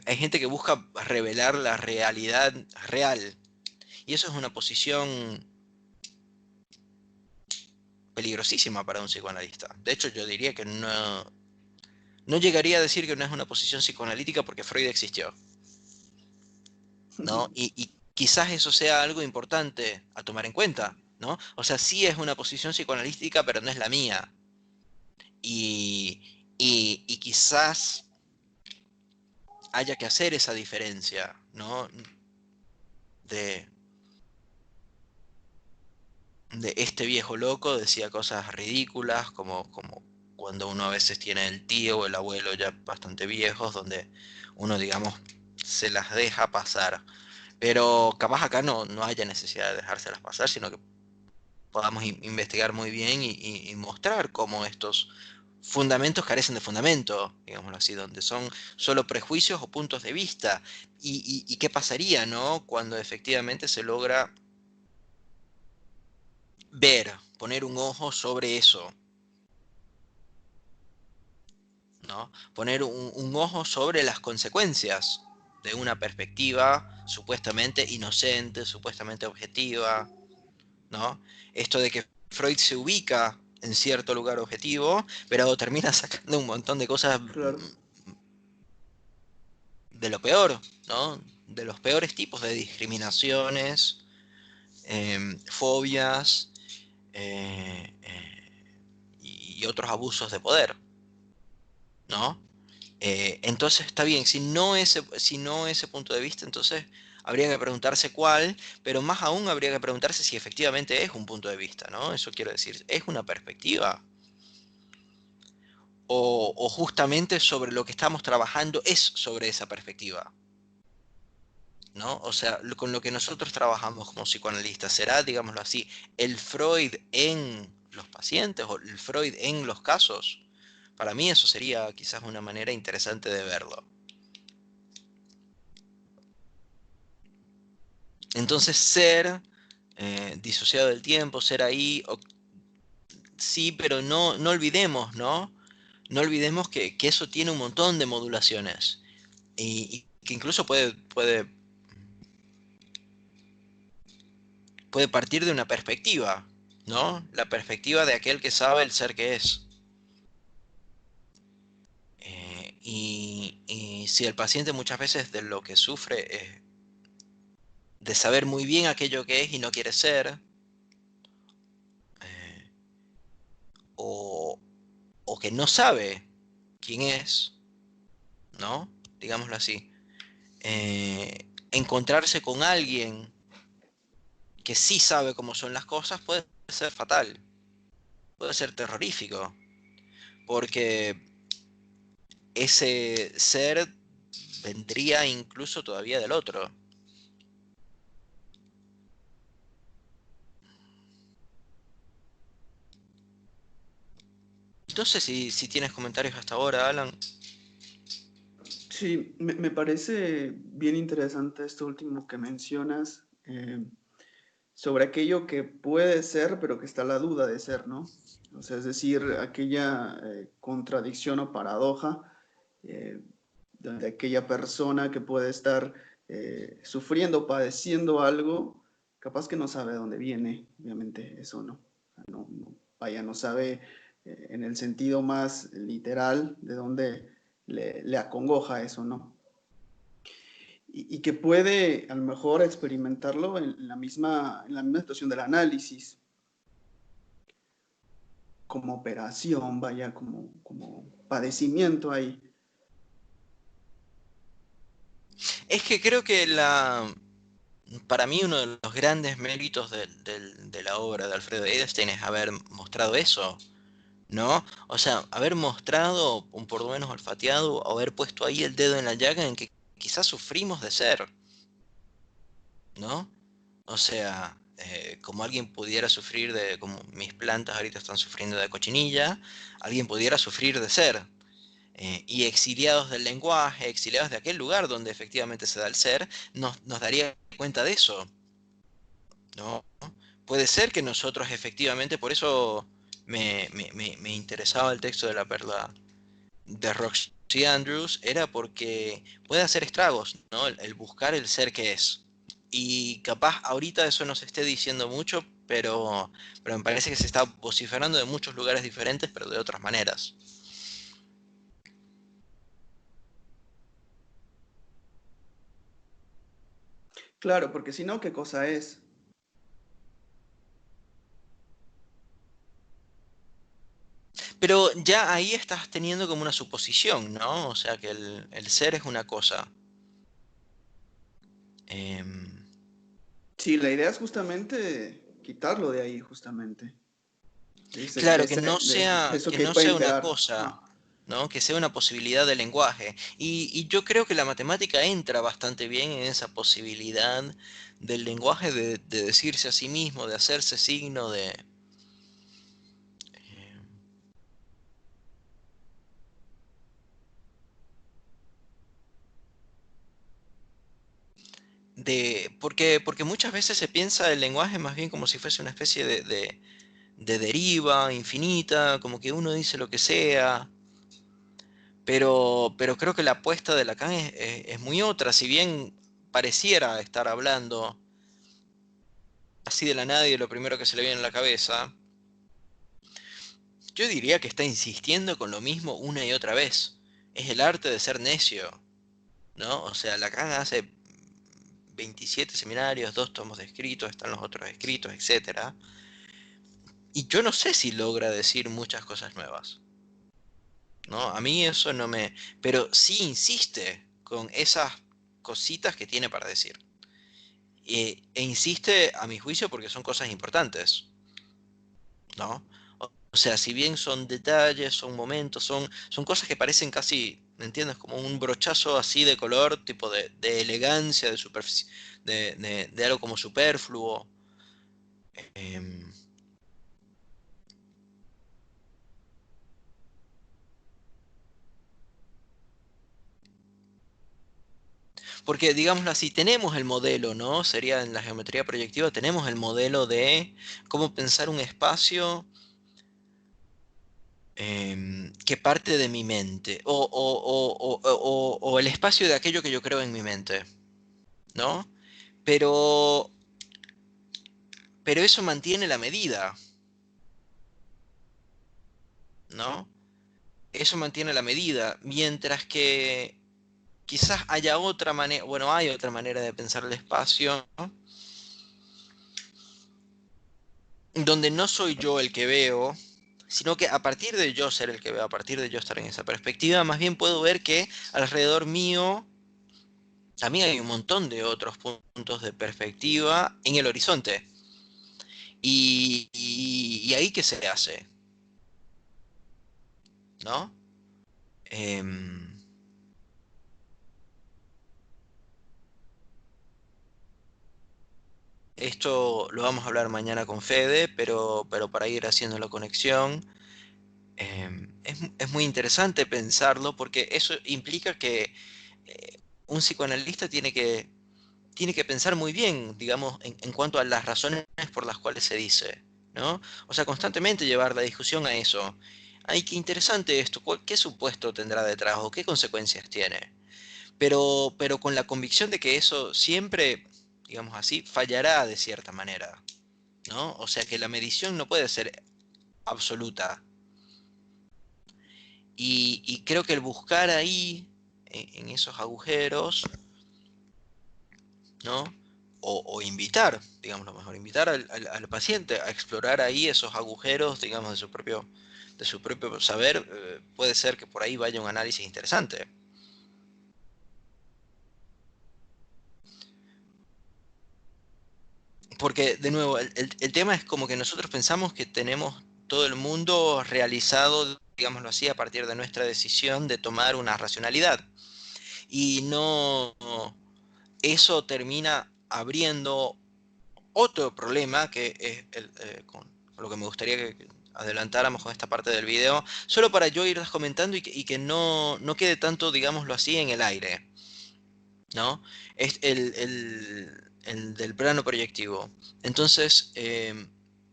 Speaker 1: Hay gente que busca revelar la realidad real. Y eso es una posición peligrosísima para un psicoanalista. De hecho, yo diría que no llegaría a decir que no es una posición psicoanalítica porque Freud existió, ¿no? Y quizás eso sea algo importante a tomar en cuenta, ¿no? O sea, sí es una posición psicoanalítica, pero no es la mía. Y quizás haya que hacer esa diferencia, ¿no? De, de este viejo loco decía cosas ridículas, como cuando uno a veces tiene el tío o el abuelo ya bastante viejos, donde uno, digamos, se las deja pasar. Pero capaz acá no haya necesidad de dejárselas pasar, sino que podamos investigar muy bien y mostrar cómo estos fundamentos carecen de fundamento, digámoslo así, donde son solo prejuicios o puntos de vista. ¿Y qué pasaría, ¿no? Cuando efectivamente se logra ver, poner un ojo sobre eso, ¿no? Poner un ojo sobre las consecuencias de una perspectiva supuestamente inocente, supuestamente objetiva, ¿no? Esto de que Freud se ubica en cierto lugar objetivo, pero termina sacando un montón de cosas
Speaker 2: Claro.
Speaker 1: de lo peor, ¿no? De los peores tipos de discriminaciones, fobias y otros abusos de poder, ¿no? Entonces está bien, si no ese punto de vista, entonces habría que preguntarse cuál, pero más aún habría que preguntarse si efectivamente es un punto de vista, ¿no? Eso quiero decir, ¿es una perspectiva? O justamente sobre lo que estamos trabajando es sobre esa perspectiva, ¿no? O sea, con lo que nosotros trabajamos como psicoanalistas, ¿será, digámoslo así, el Freud en los pacientes o el Freud en los casos? Para mí eso sería quizás una manera interesante de verlo. Entonces ser disociado del tiempo, ser ahí, sí, pero no olvidemos, ¿no? No olvidemos que eso tiene un montón de modulaciones y que incluso puede partir de una perspectiva, ¿no? La perspectiva de aquel que sabe el ser que es. Y si el paciente muchas veces de lo que sufre es de saber muy bien aquello que es y no quiere ser, eh, o, o que no sabe quién es, ¿no? Digámoslo así. Encontrarse con alguien que sí sabe cómo son las cosas puede ser fatal, puede ser terrorífico, porque ese ser vendría incluso todavía del otro. No sé si tienes comentarios hasta ahora, Alan.
Speaker 2: Sí, me parece bien interesante esto último que mencionas, sobre aquello que puede ser, pero que está la duda de ser, ¿no? O sea, es decir, aquella contradicción o paradoja eh, de aquella persona que puede estar sufriendo, padeciendo algo, capaz que no sabe de dónde viene, obviamente eso no, vaya, no sabe en el sentido más literal de dónde le acongoja eso, ¿no? Y que puede a lo mejor experimentarlo en la misma situación del análisis, como operación, vaya, como padecimiento ahí.
Speaker 1: Es que creo que para mí uno de los grandes méritos de la obra de Alfredo Edelstein es haber mostrado eso, ¿no? O sea, haber mostrado, o por lo menos olfateado, o haber puesto ahí el dedo en la llaga en que quizás sufrimos de ser, ¿no? O sea, como alguien pudiera sufrir como mis plantas ahorita están sufriendo de cochinilla, alguien pudiera sufrir de ser. Y exiliados del lenguaje, exiliados de aquel lugar donde efectivamente se da el ser, nos daría cuenta de eso, ¿no? Puede ser que nosotros efectivamente, por eso me interesaba el texto de la perla de Roxy Andrews, era porque puede hacer estragos, ¿no? El buscar el ser que es. Y capaz ahorita eso no se esté diciendo mucho, pero me parece que se está vociferando de muchos lugares diferentes, pero de otras maneras.
Speaker 2: Claro, porque si no, ¿qué cosa es?
Speaker 1: Pero ya ahí estás teniendo como una suposición, ¿no? O sea que el ser es una cosa. Em,
Speaker 2: Sí, la idea es justamente quitarlo de ahí, justamente,
Speaker 1: claro,
Speaker 2: de eso
Speaker 1: que
Speaker 2: que
Speaker 1: no
Speaker 2: pueden
Speaker 1: sea una
Speaker 2: crear.
Speaker 1: cosa,
Speaker 2: Ajá.
Speaker 1: ¿no? Que sea una posibilidad de lenguaje. Y yo creo que la matemática entra bastante bien en esa posibilidad del lenguaje de decirse a sí mismo, de hacerse signo, porque muchas veces se piensa el lenguaje más bien como si fuese una especie de deriva infinita, como que uno dice lo que sea, pero creo que la apuesta de Lacan es muy otra, si bien pareciera estar hablando así de la nada y de lo primero que se le viene a la cabeza, yo diría que está insistiendo con lo mismo una y otra vez. Es el arte de ser necio, ¿no? O sea, Lacan hace 27 seminarios, 2 tomos de escritos, están los otros escritos, etcétera. Y yo no sé si logra decir muchas cosas nuevas, ¿no? A mí eso no me... Pero sí insiste con esas cositas que tiene para decir. E insiste, a mi juicio, porque son cosas importantes, ¿no? O sea, si bien son detalles, son momentos, son cosas que parecen casi, ¿me entiendes? Como un brochazo así de color, tipo de elegancia, de superficie, de algo como superfluo. Em, Porque, digámoslo así, tenemos el modelo, ¿no? Sería en la geometría proyectiva, tenemos el modelo de cómo pensar un espacio que parte de mi mente, o el espacio de aquello que yo creo en mi mente, ¿no? Pero, pero eso mantiene la medida, ¿no? Eso mantiene la medida, mientras que quizás haya otra manera, bueno, hay otra manera de pensar el espacio, ¿no? Donde no soy yo el que veo, sino que a partir de yo ser el que veo, a partir de yo estar en esa perspectiva, más bien puedo ver que alrededor mío también hay un montón de otros puntos de perspectiva en el horizonte. Y ahí qué se hace, ¿no? Em, Esto lo vamos a hablar mañana con Fede, pero para ir haciendo la conexión, es muy interesante pensarlo porque eso implica que un psicoanalista tiene que pensar muy bien, digamos, en cuanto a las razones por las cuales se dice, ¿no? O sea, constantemente llevar la discusión a eso. Ay, qué interesante esto, ¿qué supuesto tendrá detrás o qué consecuencias tiene? Pero con la convicción de que eso siempre, digamos así, fallará de cierta manera, ¿no? O sea, que la medición no puede ser absoluta. Y creo que el buscar ahí, en esos agujeros, ¿no? O invitar, digamos lo mejor, invitar al paciente a explorar ahí esos agujeros, digamos, de su propio saber, puede ser que por ahí vaya un análisis interesante. Porque, de nuevo, el tema es como que nosotros pensamos que tenemos todo el mundo realizado, digámoslo así, a partir de nuestra decisión de tomar una racionalidad. Y no, eso termina abriendo otro problema que es con lo que me gustaría que adelantáramos con esta parte del video, solo para yo irlas comentando y que no quede tanto, digámoslo así, en el aire, ¿no? Es el del plano proyectivo. Entonces,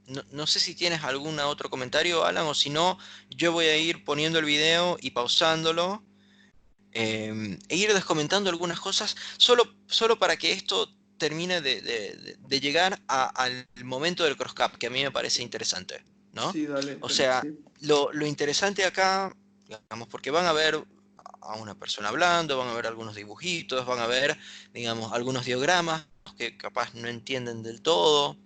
Speaker 1: no sé si tienes algún otro comentario, Alan, o si no, yo voy a ir poniendo el video y pausándolo, e ir descomentando algunas cosas, solo para que esto termine de llegar al momento del crosscap, que a mí me parece interesante, ¿no?
Speaker 2: Sí, dale,
Speaker 1: O
Speaker 2: Félix,
Speaker 1: sea,
Speaker 2: sí.
Speaker 1: lo interesante acá, digamos, porque van a ver a una persona hablando, van a ver algunos dibujitos, van a ver, digamos, algunos diagramas que capaz no entienden del todo,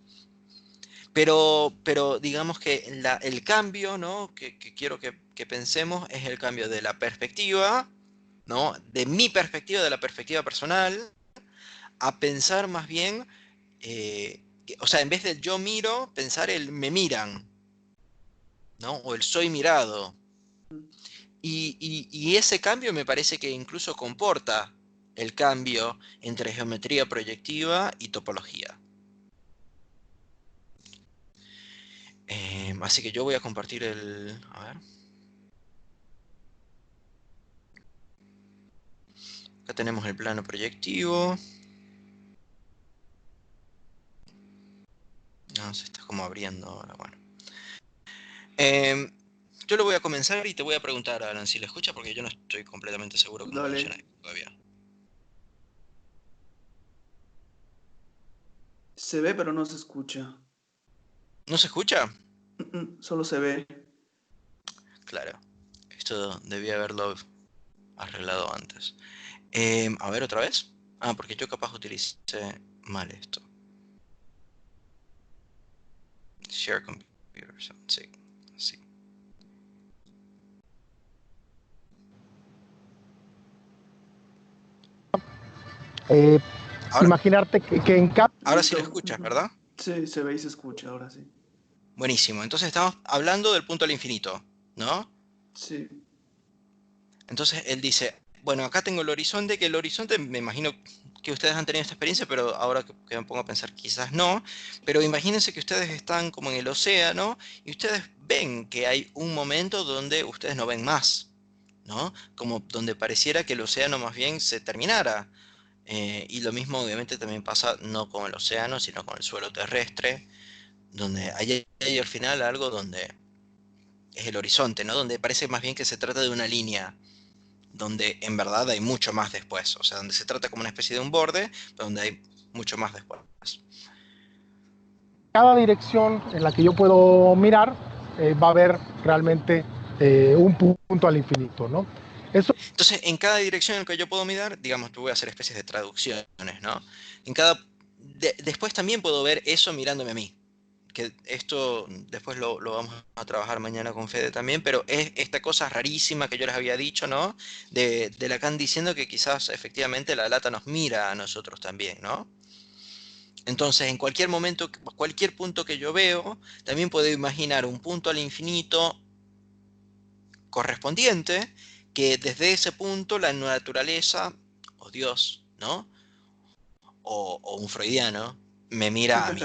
Speaker 1: pero digamos que el cambio, ¿no? que quiero que pensemos es el cambio de la perspectiva, ¿no? De mi perspectiva, de la perspectiva personal, a pensar más bien, o sea, en vez del yo miro, pensar el me miran, ¿no? O el soy mirado. Y ese cambio me parece que incluso comporta el cambio entre geometría proyectiva y topología. Así que yo voy a compartir el... A ver. Acá tenemos el plano proyectivo. se está como abriendo ahora, bueno. Yo lo voy a comenzar y te voy a preguntar, Alan, si lo escucha, porque yo no estoy completamente seguro cómo
Speaker 2: Dale.
Speaker 1: funciona todavía.
Speaker 2: Se ve, pero no se escucha.
Speaker 1: ¿No se escucha?
Speaker 2: Solo se ve.
Speaker 1: Claro. Esto debía haberlo arreglado antes. A ver, ¿otra vez? Ah, porque yo capaz utilicé mal esto. Share computer, sí, sí. Ahora,
Speaker 3: Imaginarte que en cada...
Speaker 1: ahora sí lo
Speaker 2: Listo.
Speaker 1: escuchas, ¿verdad?
Speaker 2: Sí, se ve y se escucha, ahora sí.
Speaker 1: Buenísimo. Entonces estamos hablando del punto al infinito, ¿no?
Speaker 2: Sí.
Speaker 1: Entonces él dice, bueno, acá tengo el horizonte, que el horizonte, me imagino que ustedes han tenido esta experiencia, pero ahora que me pongo a pensar, quizás no. Pero imagínense que ustedes están como en el océano y ustedes ven que hay un momento donde ustedes no ven más, ¿no? Como donde pareciera que el océano más bien se terminara. Y lo mismo obviamente también pasa no con el océano, sino con el suelo terrestre, donde hay al final algo donde es el horizonte, ¿no? Donde parece más bien que se trata de una línea, donde en verdad hay mucho más después, o sea, donde se trata como una especie de un borde, pero donde hay mucho más después.
Speaker 3: Cada dirección en la que yo puedo mirar va a haber realmente un punto al infinito, ¿no? Eso
Speaker 1: Entonces, en cada dirección en la que yo puedo mirar, digamos, yo voy a hacer especies de traducciones, ¿no? En cada... después también puedo ver eso mirándome a mí. Que esto después lo vamos a trabajar mañana con Fede también, pero es esta cosa rarísima que yo les había dicho, ¿no? De Lacan diciendo que quizás efectivamente la lata nos mira a nosotros también, ¿no? Entonces, en cualquier momento, cualquier punto que yo veo, también puedo imaginar un punto al infinito correspondiente, que desde ese punto la naturaleza, o Dios, ¿no? O un freudiano, me mira a mí.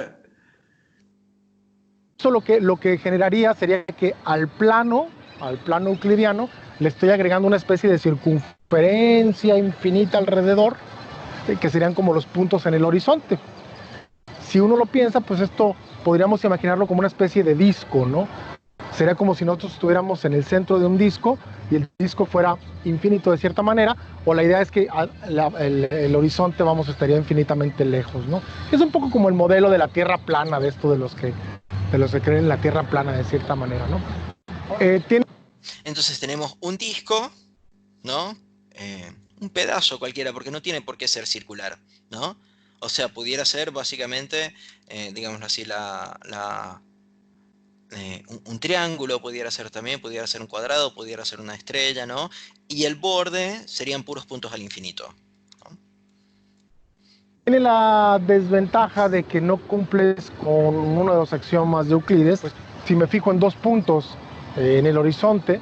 Speaker 3: lo que generaría sería que al plano euclidiano, le estoy agregando una especie de circunferencia infinita alrededor, que serían como los puntos en el horizonte. Si uno lo piensa, pues esto podríamos imaginarlo como una especie de disco, ¿no? Sería como si nosotros estuviéramos en el centro de un disco y el disco fuera infinito de cierta manera, o la idea es que el horizonte, vamos, estaría infinitamente lejos, ¿no? Es un poco como el modelo de la Tierra plana, de esto de los que creen en la Tierra plana de cierta manera, ¿no?
Speaker 1: Entonces tenemos un disco, ¿no? Un pedazo cualquiera, porque no tiene por qué ser circular, ¿no? O sea, pudiera ser básicamente, digámoslo así, un triángulo pudiera ser también, pudiera ser un cuadrado, pudiera ser una estrella, ¿no? Y el borde serían puros puntos al infinito, ¿no?
Speaker 3: Tiene la desventaja de que no cumples con uno de los axiomas de Euclides. Pues, si me fijo en dos puntos en el horizonte,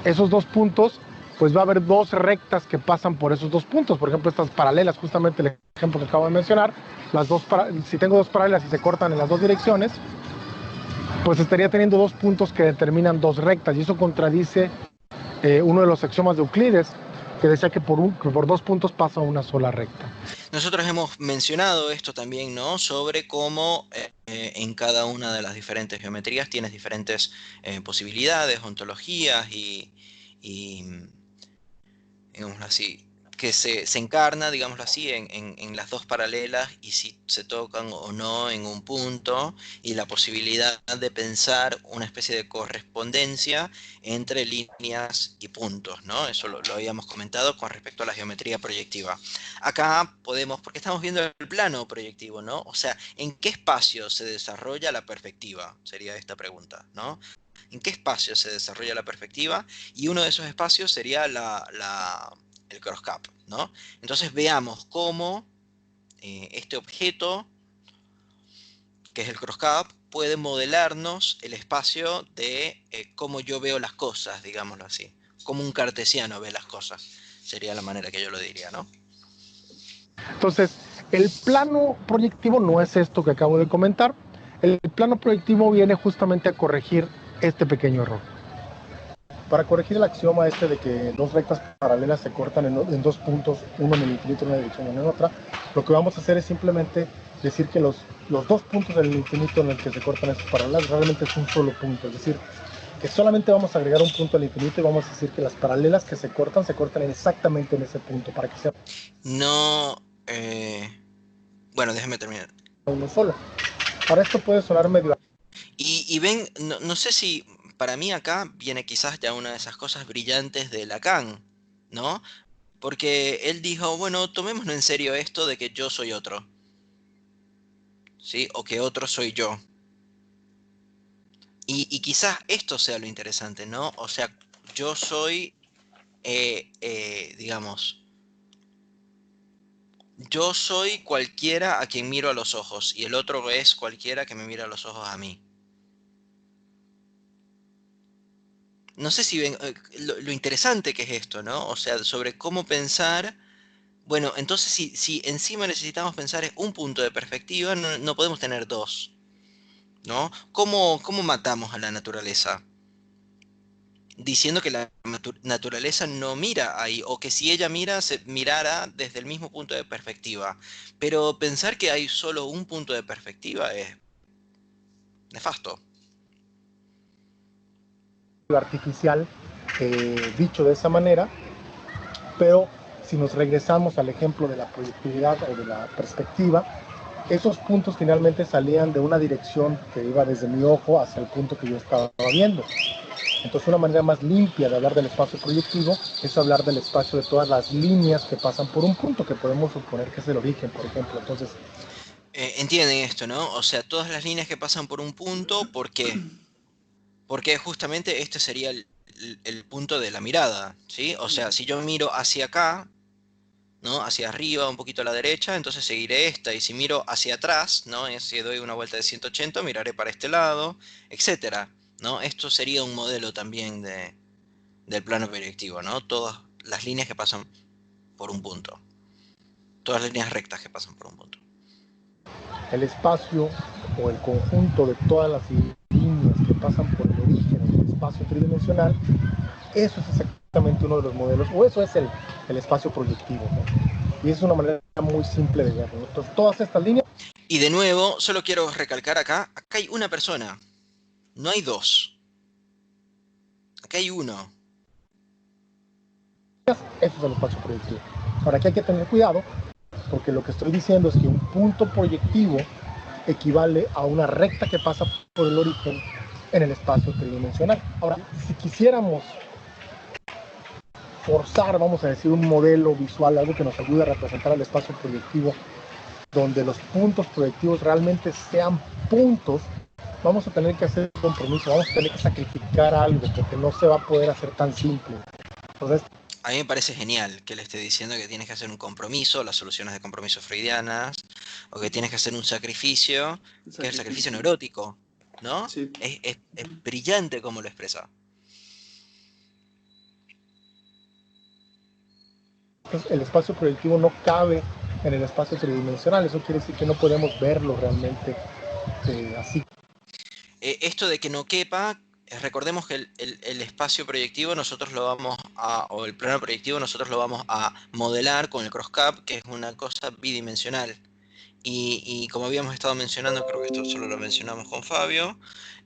Speaker 3: esos dos puntos, pues va a haber dos rectas que pasan por esos dos puntos. Por ejemplo, estas paralelas, justamente el ejemplo que acabo de mencionar, si tengo dos paralelas y se cortan en las dos direcciones, pues estaría teniendo dos puntos que determinan dos rectas, y eso contradice uno de los axiomas de Euclides, que decía que por dos puntos pasa una sola recta.
Speaker 1: Nosotros hemos mencionado esto también, ¿no? Sobre cómo en cada una de las diferentes geometrías tienes diferentes posibilidades, ontologías y digámoslo así, que se encarna, digámoslo así, en las dos paralelas y si se tocan o no en un punto, y la posibilidad de pensar una especie de correspondencia entre líneas y puntos, ¿no? Eso lo habíamos comentado con respecto a la geometría proyectiva. Acá podemos, porque estamos viendo el plano proyectivo, ¿no? O sea, ¿en qué espacio se desarrolla la perspectiva? Sería esta pregunta, ¿no? ¿En qué espacio se desarrolla la perspectiva? Y uno de esos espacios sería el cross-cap, ¿no? Entonces veamos cómo este objeto, que es el cross-cap, puede modelarnos el espacio de cómo yo veo las cosas, digámoslo así. Como un cartesiano ve las cosas, sería la manera que yo lo diría, ¿no?
Speaker 3: Entonces, el plano proyectivo no es esto que acabo de comentar. El plano proyectivo viene justamente a corregir este pequeño error. Para corregir el axioma este de que dos rectas paralelas se cortan en dos puntos, uno en el infinito en una dirección y uno en otra, lo que vamos a hacer es simplemente decir que los los dos puntos del infinito en el que se cortan esos paralelas realmente es un solo punto, es decir, que solamente vamos a agregar un punto al infinito y vamos a decir que las paralelas que se cortan exactamente en ese punto para que sea
Speaker 1: No, bueno, déjame terminar.
Speaker 3: uno solo. Ahora esto puede sonar medio...
Speaker 1: Y ven, no sé si para mí acá viene quizás ya una de esas cosas brillantes de Lacan, ¿no? Porque él dijo, bueno, tomémonos en serio esto de que yo soy otro, ¿sí? O que otro soy yo. Y quizás esto sea lo interesante, ¿no? O sea, yo soy, digamos, yo soy cualquiera a quien miro a los ojos y el otro es cualquiera que me mira a los ojos a mí. No sé si ven lo interesante que es esto, ¿no? O sea, sobre cómo pensar. Bueno, entonces si encima necesitamos pensar en un punto de perspectiva, no podemos tener dos, ¿no? ¿Cómo matamos a la naturaleza? Diciendo que la naturaleza no mira ahí, o que si ella mira, se mirara desde el mismo punto de perspectiva. Pero pensar que hay solo un punto de perspectiva es nefasto.
Speaker 3: artificial, dicho de esa manera, pero si nos regresamos al ejemplo de la proyectividad o de la perspectiva, esos puntos finalmente salían de una dirección que iba desde mi ojo hacia el punto que yo estaba viendo. Entonces una manera más limpia de hablar del espacio proyectivo es hablar del espacio de todas las líneas que pasan por un punto, que podemos suponer que es el origen, por ejemplo. Entonces,
Speaker 1: Entienden esto, ¿no? O sea, todas las líneas que pasan por un punto, ¿por qué? Porque justamente este sería el punto de la mirada, ¿sí? O sea, si yo miro hacia acá, ¿no? Hacia arriba, un poquito a la derecha, entonces seguiré esta. Y si miro hacia atrás, ¿no? Si doy una vuelta de 180, miraré para este lado, etcétera, ¿no? Esto sería un modelo también del plano proyectivo, ¿no? Todas las líneas que pasan por un punto. Todas las líneas rectas que pasan por un punto.
Speaker 3: el espacio o el conjunto de todas las líneas que pasan por el origen del espacio tridimensional, eso es exactamente uno de los modelos, o eso es el espacio proyectivo, ¿no? Y es una manera muy simple de verlo. Entonces, todas estas líneas...
Speaker 1: Y de nuevo, solo quiero recalcar acá hay una persona, no hay dos. Acá hay uno.
Speaker 3: Eso es el espacio proyectivo. Ahora, aquí hay que tener cuidado, porque lo que estoy diciendo es que un punto proyectivo equivale a una recta que pasa por el origen en el espacio tridimensional. Ahora, si quisiéramos forzar, vamos a decir, un modelo visual, algo que nos ayude a representar el espacio proyectivo, donde los puntos proyectivos realmente sean puntos, vamos a tener que hacer un compromiso, vamos a tener que sacrificar algo, porque no se va a poder hacer tan simple. Entonces,
Speaker 1: A mí me parece genial que le esté diciendo que tienes que hacer un compromiso, las soluciones de compromiso freudianas, o que tienes que hacer un sacrificio, que es el sacrificio neurótico, ¿no?
Speaker 2: Sí.
Speaker 1: Es brillante como lo expresa.
Speaker 3: el espacio proyectivo no cabe en el espacio tridimensional, eso quiere decir que no podemos verlo realmente así.
Speaker 1: Esto de que no quepa, recordemos que el espacio proyectivo nosotros lo vamos a, o el plano proyectivo nosotros lo vamos a modelar con el crosscap, que es una cosa bidimensional. Y como habíamos estado mencionando, creo que esto solo lo mencionamos con Fabio,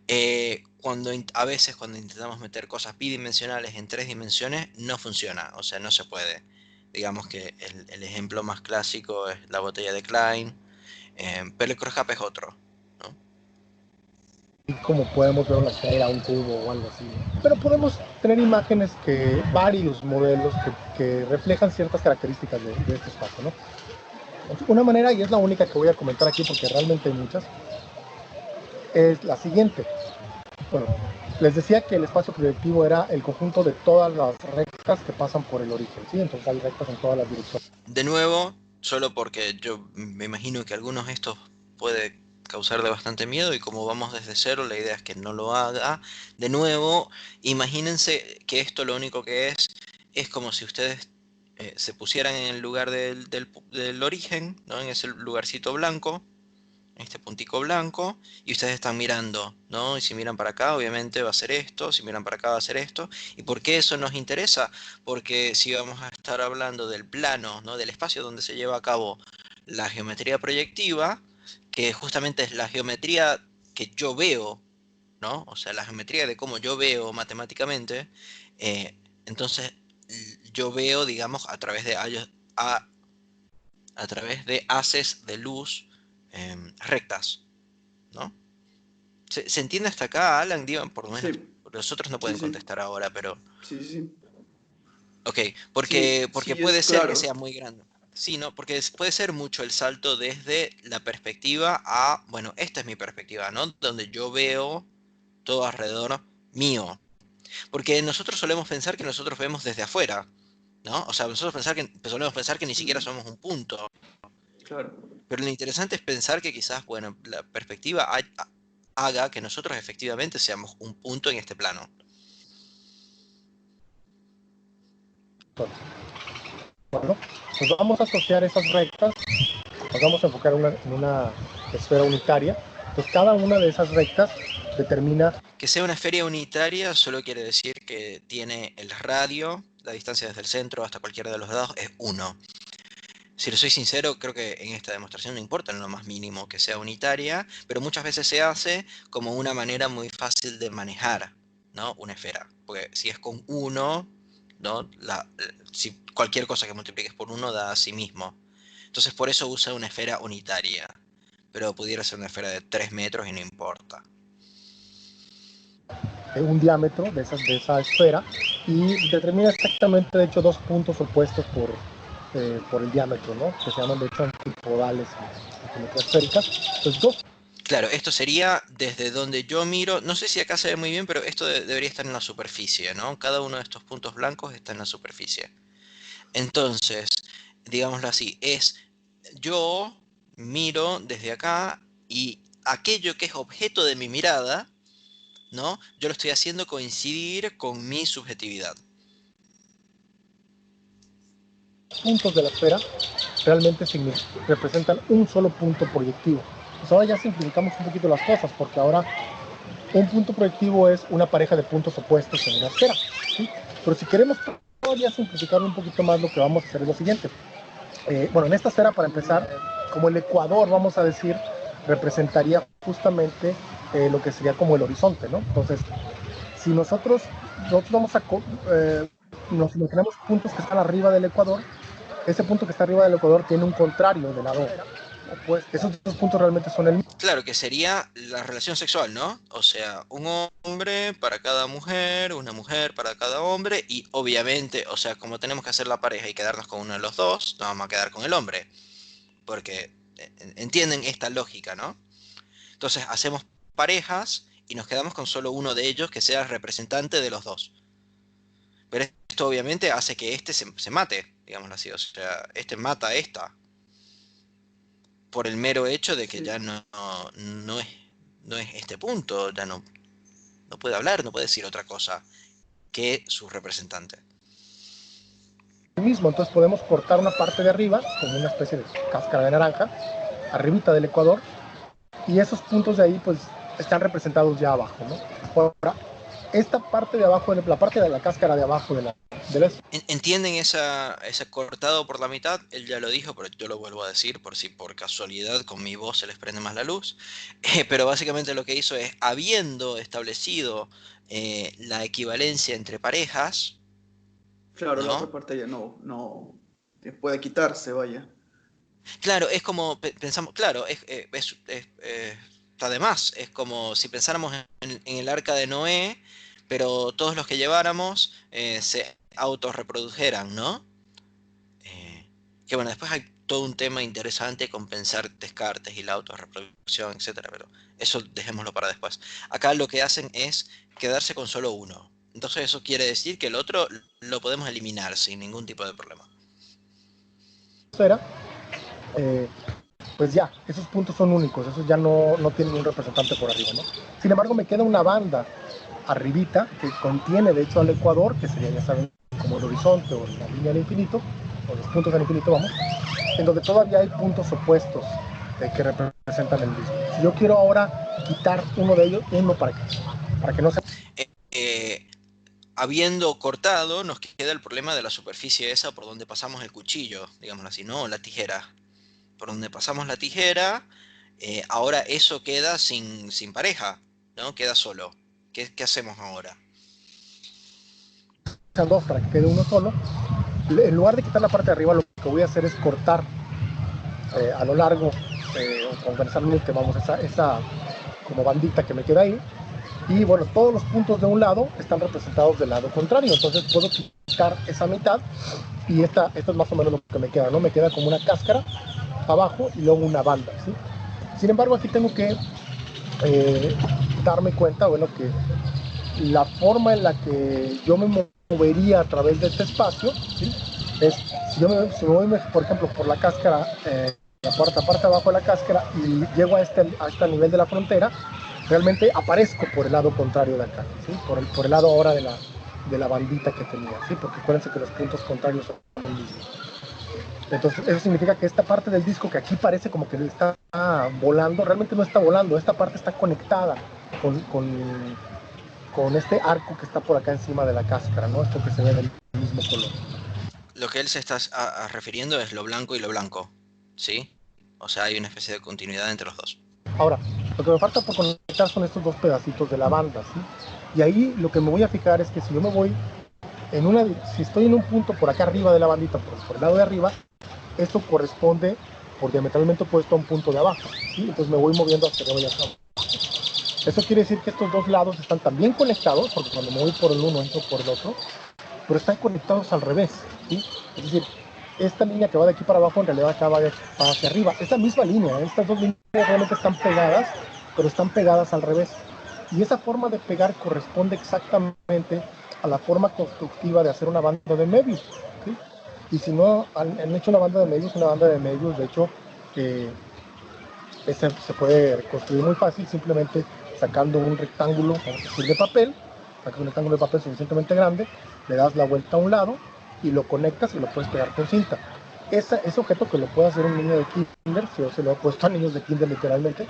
Speaker 1: a veces cuando intentamos meter cosas bidimensionales en tres dimensiones, no funciona, o sea, no se puede. Digamos que el ejemplo más clásico es la botella de Klein, pero el crosscap es otro, ¿no?
Speaker 3: Como podemos ver una esfera, un cubo o algo así. Pero podemos tener imágenes varios modelos que reflejan ciertas características de este espacio, ¿no? Una manera, y es la única que voy a comentar aquí porque realmente hay muchas, es la siguiente. Bueno, les decía que el espacio proyectivo era el conjunto de todas las rectas que pasan por el origen, ¿sí? Entonces hay rectas en todas las direcciones.
Speaker 1: De nuevo, solo porque yo me imagino que algunos de estos puede causarle bastante miedo y como vamos desde cero, la idea es que no lo haga. De nuevo, imagínense que esto lo único que es como si ustedes se pusieran en el lugar del origen, ¿no? En ese lugarcito blanco, este puntico blanco, y ustedes están mirando, ¿no? Y si miran para acá, obviamente va a ser esto, si miran para acá va a ser esto. ¿Y por qué eso nos interesa? Porque si vamos a estar hablando del plano, ¿no? Del espacio donde se lleva a cabo la geometría proyectiva, que justamente es la geometría que yo veo, ¿no? O sea, la geometría de cómo yo veo matemáticamente, entonces yo veo, digamos, a través de haces de luz rectas, ¿no? ¿Se entiende hasta acá, Alan? Digan, por lo menos
Speaker 2: Sí,
Speaker 1: los otros no
Speaker 2: sí,
Speaker 1: pueden
Speaker 2: sí,
Speaker 1: contestar ahora, pero...
Speaker 2: sí, sí,
Speaker 1: Ok,
Speaker 2: sí,
Speaker 1: porque
Speaker 2: sí, es
Speaker 1: puede ser que
Speaker 2: claro.
Speaker 1: sea muy grande. Sí, ¿no? Porque puede ser mucho el salto desde la perspectiva a, bueno, esta es mi perspectiva, ¿no? Donde yo veo todo alrededor mío. Porque nosotros solemos pensar que nosotros vemos desde afuera, ¿no? O sea, solemos pensar que ni siquiera
Speaker 2: Mm,
Speaker 1: somos un punto.
Speaker 2: claro.
Speaker 1: Pero lo interesante es pensar que quizás, bueno, la perspectiva haga que nosotros efectivamente seamos un punto en este plano.
Speaker 3: Bueno, pues vamos a asociar esas rectas, nos vamos a enfocar en una esfera unitaria. Pues cada una de esas rectas determina
Speaker 1: Que sea una esfera unitaria solo quiere decir que tiene el radio, la distancia desde el centro hasta cualquiera de los lados es 1. Si le soy sincero, creo que en esta demostración no importa en lo más mínimo que sea unitaria, pero muchas veces se hace como una manera muy fácil de manejar, ¿no? Una esfera. Porque si es con 1, ¿no? Si cualquier cosa que multipliques por 1 da a sí mismo. Entonces por eso usa una esfera unitaria. Pero pudiera ser una esfera de 3 metros y no importa.
Speaker 3: un diámetro de esa esfera y determina exactamente, de hecho, dos puntos opuestos por el diámetro, ¿no? Que se llaman, de hecho, antipodales en geometría esférica. Entonces, dos
Speaker 1: Claro, esto sería desde donde yo miro, no sé si acá se ve muy bien, pero esto debería estar en la superficie, ¿no? Cada uno de estos puntos blancos está en la superficie. Entonces, digámoslo así, yo miro desde acá y aquello que es objeto de mi mirada, ¿no? Yo lo estoy haciendo coincidir con mi subjetividad.
Speaker 3: puntos de la esfera realmente representan un solo punto proyectivo. Pues ahora ya simplificamos un poquito las cosas, porque ahora un punto proyectivo es una pareja de puntos opuestos en una esfera, ¿sí? Pero si queremos todavía simplificar un poquito más, lo que vamos a hacer es lo siguiente. Bueno, en esta esfera, para empezar, como el ecuador, vamos a decir, representaría justamente lo que sería como el horizonte, ¿no? Entonces, si nosotros vamos a, nos imaginamos puntos que están arriba del ecuador, ese punto que está arriba del ecuador tiene un contrario del lado opuesto. Esos dos puntos realmente son el mismo.
Speaker 1: Claro, que sería la relación sexual, ¿no? O sea, un hombre para cada mujer, una mujer para cada hombre, y obviamente, o sea, como tenemos que hacer la pareja y quedarnos con uno de los dos, nos vamos a quedar con el hombre, porque entienden esta lógica, ¿no? Entonces hacemos parejas y nos quedamos con solo uno de ellos que sea el representante de los dos. Pero esto obviamente hace que este se mate, digámoslo así, o sea, este mata a esta, por el mero hecho de que ya
Speaker 2: Sí.
Speaker 1: no es este punto, ya no puede hablar, no puede decir otra cosa que su representante.
Speaker 3: Mismo, entonces podemos cortar una parte de arriba, como una especie de cáscara de naranja, arribita del ecuador, y esos puntos de ahí pues están representados ya abajo, ¿no? Ahora, esta parte de abajo, la parte de la cáscara de abajo de la
Speaker 1: ¿Entienden ese cortado por la mitad? Él ya lo dijo, pero yo lo vuelvo a decir por si por casualidad con mi voz se les prende más la luz. Pero básicamente lo que hizo es, habiendo establecido la equivalencia entre parejas,
Speaker 2: Claro, la otra
Speaker 1: ¿no?
Speaker 2: parte ya no puede quitarse, vaya.
Speaker 1: Claro, es como pensamos, claro, está de más. Es como si pensáramos en el arca de Noé, pero todos los que lleváramos se autorreprodujeran, ¿no? Que bueno, después hay todo un tema interesante con pensar Descartes y la autorreproducción, etcétera, pero eso dejémoslo para después. Acá lo que hacen es quedarse con solo uno. Entonces eso quiere decir que el otro lo podemos eliminar sin ningún tipo de problema.
Speaker 3: esfera, eh, pues ya, esos puntos son únicos, esos ya no tienen un representante por arriba, ¿no? Sin embargo, me queda una banda arribita que contiene, de hecho, al ecuador, que sería, ya saben, como el horizonte o la línea del infinito, o los puntos del infinito, vamos, en donde todavía hay puntos opuestos que representan el mismo. Si yo quiero ahora quitar uno de ellos, uno para que no se...
Speaker 1: Eh, eh, Habiendo cortado, nos queda el problema de la superficie esa por donde pasamos el cuchillo, digámoslo así, ¿no? La tijera. Por donde pasamos la tijera, Ahora eso queda sin pareja, ¿no? Queda solo. ¿Qué hacemos ahora?
Speaker 3: Sean dos para que quede uno solo. En lugar de quitar la parte de arriba, lo que voy a hacer es cortar a lo largo o transversalmente, vamos, esa como bandita que me queda ahí. Y bueno, todos los puntos de un lado están representados del lado contrario, entonces puedo quitar esa mitad y esto es más o menos lo que me queda, ¿no? Me queda como una cáscara abajo y luego una banda, ¿sí? Sin embargo, aquí tengo que darme cuenta, bueno, que la forma en la que yo me movería a través de este espacio, ¿sí? Es, si me voy, por ejemplo, por la cáscara, la parte de abajo de la cáscara y llego a este nivel de la frontera, realmente aparezco por el lado contrario de acá, ¿sí? Por el lado ahora de la bandita que tenía, ¿sí? Porque acuérdense que los puntos contrarios son los mismos. Entonces, eso significa que esta parte del disco que aquí parece como que está volando, realmente no está volando, esta parte está conectada con este arco que está por acá encima de la cáscara, ¿no? Esto que se ve del mismo color.
Speaker 1: Lo que él se está refiriendo es lo blanco y lo blanco, ¿sí? O sea, hay una especie de continuidad entre los dos.
Speaker 3: Ahora, lo que me falta por conectar son estos dos pedacitos de la banda, ¿sí? Y ahí lo que me voy a fijar es que si yo me voy si estoy en un punto por acá arriba de la bandita, por el lado de arriba, esto corresponde por diametralmente opuesto a un punto de abajo, ¿sí? Entonces me voy moviendo hacia arriba y hacia abajo. Eso quiere decir que estos dos lados están también conectados, porque cuando me voy por el uno entro por el otro, pero están conectados al revés, ¿sí? Es decir, esta línea que va de aquí para abajo en realidad acá va hacia arriba. Esta misma línea, estas dos líneas realmente están pegadas, pero están pegadas al revés. Y esa forma de pegar corresponde exactamente a la forma constructiva de hacer una banda de Möbius, ¿sí? Y si no han hecho una banda de Möbius, de hecho, se puede construir muy fácil simplemente sacando un rectángulo, vamos a decir, de papel, sacas un rectángulo de papel suficientemente grande, le das la vuelta a un lado y lo conectas y lo puedes pegar con cinta. Ese objeto que lo puede hacer un niño de kinder, si yo se lo he puesto a niños de kinder literalmente,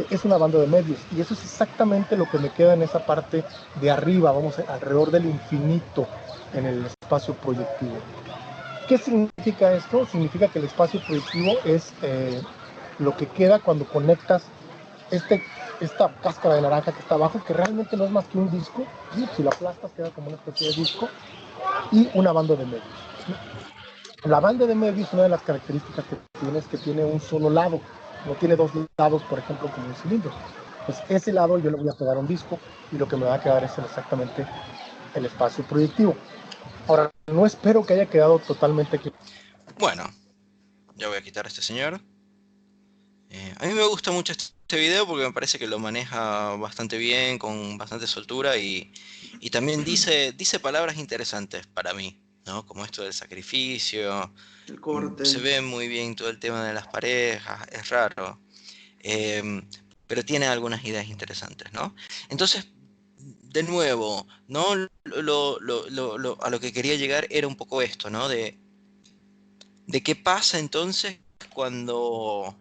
Speaker 3: es una banda de medios y eso es exactamente lo que me queda en esa parte de arriba, vamos, alrededor del infinito en el espacio proyectivo. ¿Qué significa esto? Significa que el espacio proyectivo es lo que queda cuando conectas esta cáscara de naranja que está abajo, que realmente no es más que un disco, ¿sí? Si lo aplastas queda como una especie de disco, y una banda de medios, ¿sí? La banda de medios, una de las características que tiene es que tiene un solo lado, no tiene dos lados, por ejemplo, como un cilindro. Pues ese lado yo le voy a pegar un disco y lo que me va a quedar es exactamente el espacio proyectivo. Ahora, no espero que haya quedado totalmente claro.
Speaker 1: Bueno, ya voy a quitar a este señor. A mí me gusta mucho este video porque me parece que lo maneja bastante bien, con bastante soltura y también dice palabras interesantes para mí, ¿no? Como esto del sacrificio.
Speaker 2: El
Speaker 1: Se
Speaker 2: corte.
Speaker 1: ve muy bien todo el tema de las parejas, es raro, em, pero tiene algunas ideas interesantes, ¿no? Entonces, de nuevo, ¿no? A lo que quería llegar era un poco esto, ¿no? De qué pasa entonces cuando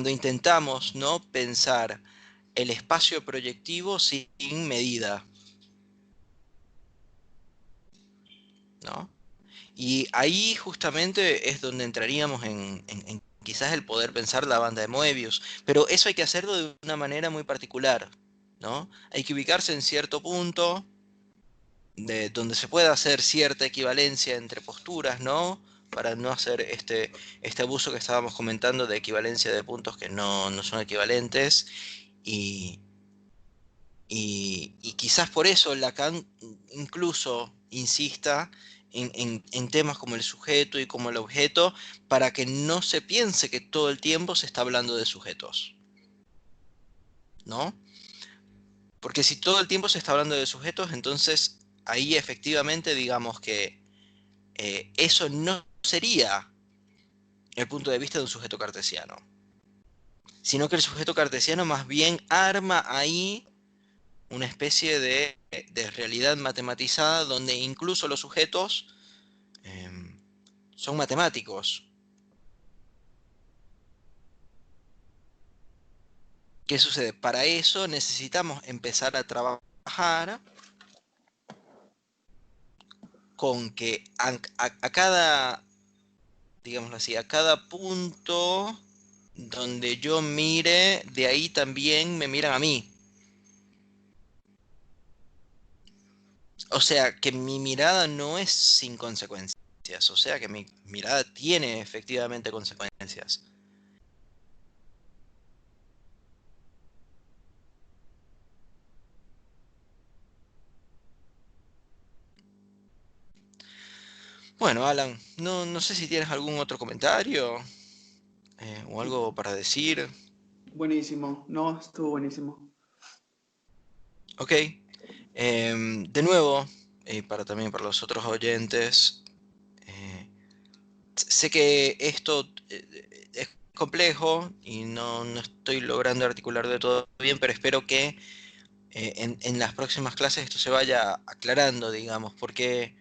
Speaker 1: intentamos, ¿no? Pensar el espacio proyectivo sin medida, ¿no? Y ahí justamente es donde entraríamos en quizás el poder pensar la banda de Moebius, pero eso hay que hacerlo de una manera muy particular, ¿no? Hay que ubicarse en cierto punto donde se pueda hacer cierta equivalencia entre posturas, ¿no? Para no hacer este abuso que estábamos comentando de equivalencia de puntos que no son equivalentes. Y, y quizás por eso Lacan incluso insista en temas como el sujeto y como el objeto, para que no se piense que todo el tiempo se está hablando de sujetos, ¿no? Porque si todo el tiempo se está hablando de sujetos, entonces ahí efectivamente digamos que eso no sería el punto de vista de un sujeto cartesiano, sino que el sujeto cartesiano más bien arma ahí una especie de realidad matematizada donde incluso los sujetos eh, son matemáticos. ¿Qué sucede? Para eso necesitamos empezar a trabajar con que a cada digámoslo así, a cada punto donde yo mire, de ahí también me miran a mí. O sea, que mi mirada no es sin consecuencias, o sea, que mi mirada tiene efectivamente consecuencias. Bueno, Alan, no sé si tienes algún otro comentario o algo para decir.
Speaker 2: Buenísimo, no, estuvo buenísimo.
Speaker 1: Ok. De nuevo, también para los otros oyentes, sé que esto es complejo y no estoy logrando articular de todo bien, pero espero que en las próximas clases esto se vaya aclarando, digamos, porque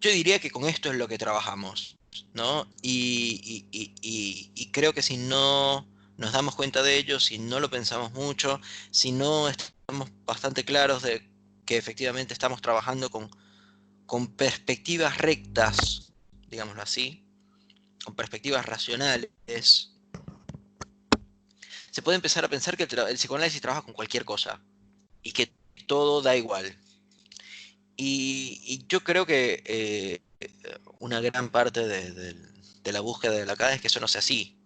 Speaker 1: yo diría que con esto es lo que trabajamos, ¿no? Y creo que si no nos damos cuenta de ello, si no lo pensamos mucho, si no estamos bastante claros de que efectivamente estamos trabajando con perspectivas rectas, digámoslo así, con perspectivas racionales, se puede empezar a pensar que el psicoanálisis trabaja con cualquier cosa y que todo da igual. Y yo creo que una gran parte de la búsqueda de la acá es que eso no sea así,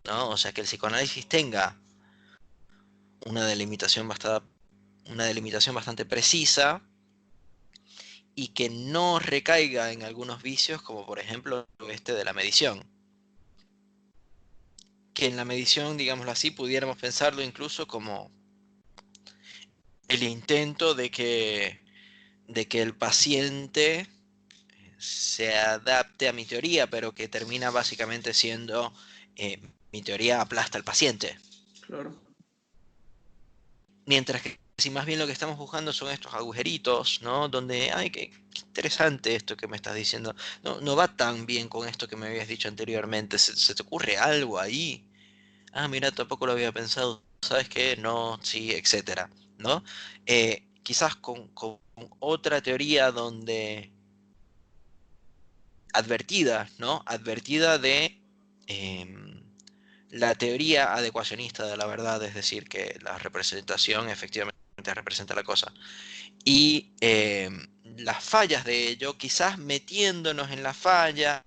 Speaker 1: ¿no? O sea, que el psicoanálisis tenga una una delimitación bastante precisa y que no recaiga en algunos vicios, como por ejemplo este de la medición. Que en la medición, digámoslo así, pudiéramos pensarlo incluso como el intento de que el paciente se adapte a mi teoría, pero que termina básicamente siendo eh, mi teoría aplasta al paciente.
Speaker 2: Claro.
Speaker 1: Mientras que si más bien lo que estamos buscando son estos agujeritos, ¿no? Donde, ay, qué interesante esto que me estás diciendo. No va tan bien con esto que me habías dicho anteriormente. ¿Se te ocurre algo ahí? Ah, mira, tampoco lo había pensado. ¿Sabes qué? No, sí, etcétera, ¿no? Quizás con otra teoría donde advertida, ¿no? Advertida de la teoría adecuacionista de la verdad, es decir, que la representación efectivamente representa la cosa. Y las fallas de ello, quizás metiéndonos en las fallas,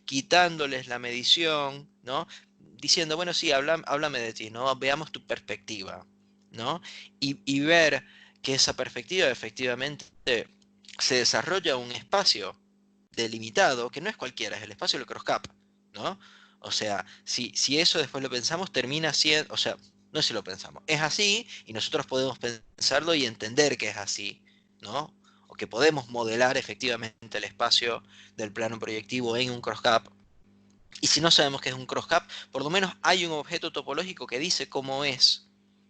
Speaker 1: quitándoles la medición, ¿no? Diciendo, bueno, sí, háblame de ti, ¿no? Veamos tu perspectiva, ¿no? Y ver que esa perspectiva efectivamente se desarrolla un espacio delimitado, que no es cualquiera, es el espacio del crosscap, ¿no? O sea, si eso después lo pensamos, termina siendo, o sea, no es si lo pensamos, es así y nosotros podemos pensarlo y entender que es así, ¿no? O que podemos modelar efectivamente el espacio del plano proyectivo en un crosscap. Y si no sabemos qué es un crosscap, por lo menos hay un objeto topológico que dice cómo es,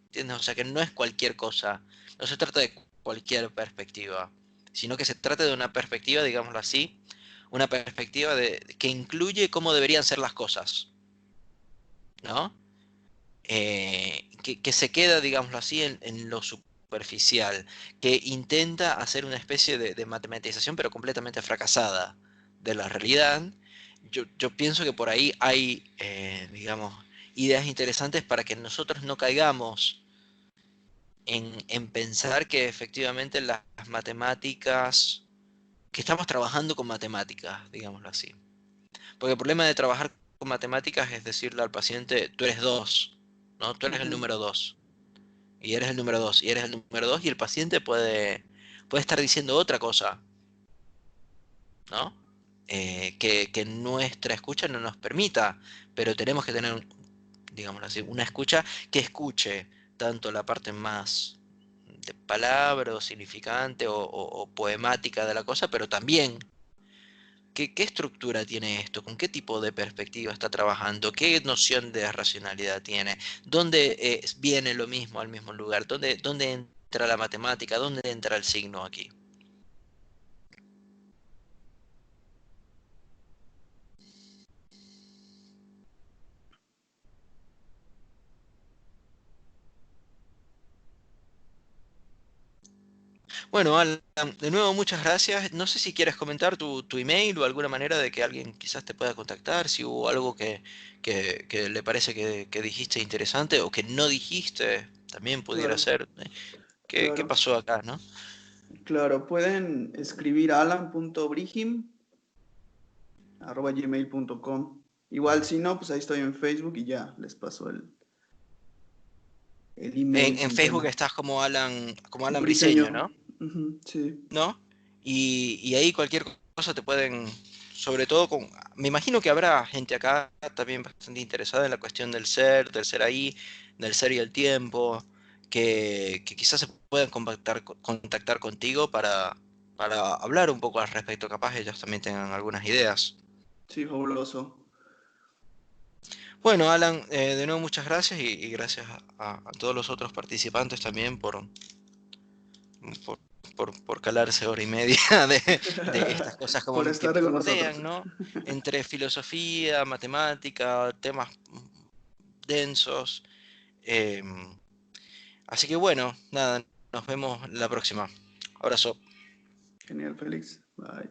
Speaker 1: ¿entiendes? O sea, que no es cualquier cosa, no se trata de cualquier perspectiva, sino que se trata de una perspectiva, digámoslo así, una perspectiva que incluye cómo deberían ser las cosas, ¿no? Que se queda, digámoslo así, en lo superficial, que intenta hacer una especie de matematización, pero completamente fracasada de la realidad. Yo pienso que por ahí hay, digamos, ideas interesantes para que nosotros no caigamos en pensar que efectivamente las matemáticas, que estamos trabajando con matemáticas, digámoslo así. Porque el problema de trabajar con matemáticas es decirle al paciente, tú eres dos, ¿no? Tú eres el
Speaker 2: Ujú.
Speaker 1: número dos, y eres el número dos, y eres el número dos, y el paciente puede estar diciendo otra cosa, ¿no? Que nuestra escucha no nos permita, pero tenemos que tener, digámoslo así, una escucha que escuche tanto la parte más de palabra o significante o poemática de la cosa, pero también qué estructura tiene esto, con qué tipo de perspectiva está trabajando, qué noción de racionalidad tiene, dónde viene lo mismo al mismo lugar, dónde entra la matemática, dónde entra el signo aquí. Bueno, Alan, de nuevo muchas gracias. No sé si quieres comentar tu email o alguna manera de que alguien quizás te pueda contactar, si hubo algo que le parece que dijiste interesante o que no dijiste, también pudiera
Speaker 2: Claro,
Speaker 1: ser. ¿Qué
Speaker 2: claro,
Speaker 1: pasó acá, no?
Speaker 2: claro. Pueden escribir a alan.brigim@gmail.com. Igual si no, pues ahí estoy en Facebook y ya les paso el email
Speaker 1: En
Speaker 2: sin
Speaker 1: Facebook
Speaker 2: tema.
Speaker 1: estás como Alan Briseño,
Speaker 2: Briseño.
Speaker 1: ¿no?
Speaker 2: Ujú, sí,
Speaker 1: ¿No? Y ahí cualquier cosa te pueden, sobre todo me imagino que habrá gente acá también bastante interesada en la cuestión del ser ahí, del ser y el tiempo, que quizás se puedan contactar contigo para hablar un poco al respecto, capaz ellos también tengan algunas ideas.
Speaker 2: sí, fabuloso.
Speaker 1: Bueno, Alan, de nuevo muchas gracias y gracias a todos los otros participantes también por, por calarse hora y media de estas cosas como
Speaker 2: Por
Speaker 1: que
Speaker 2: estar con nosotros.
Speaker 1: picotean, ¿no? Entre filosofía, matemática, temas densos. eh, Así que bueno, nada, nos vemos la próxima. Abrazo.
Speaker 2: Genial, Félix. Bye.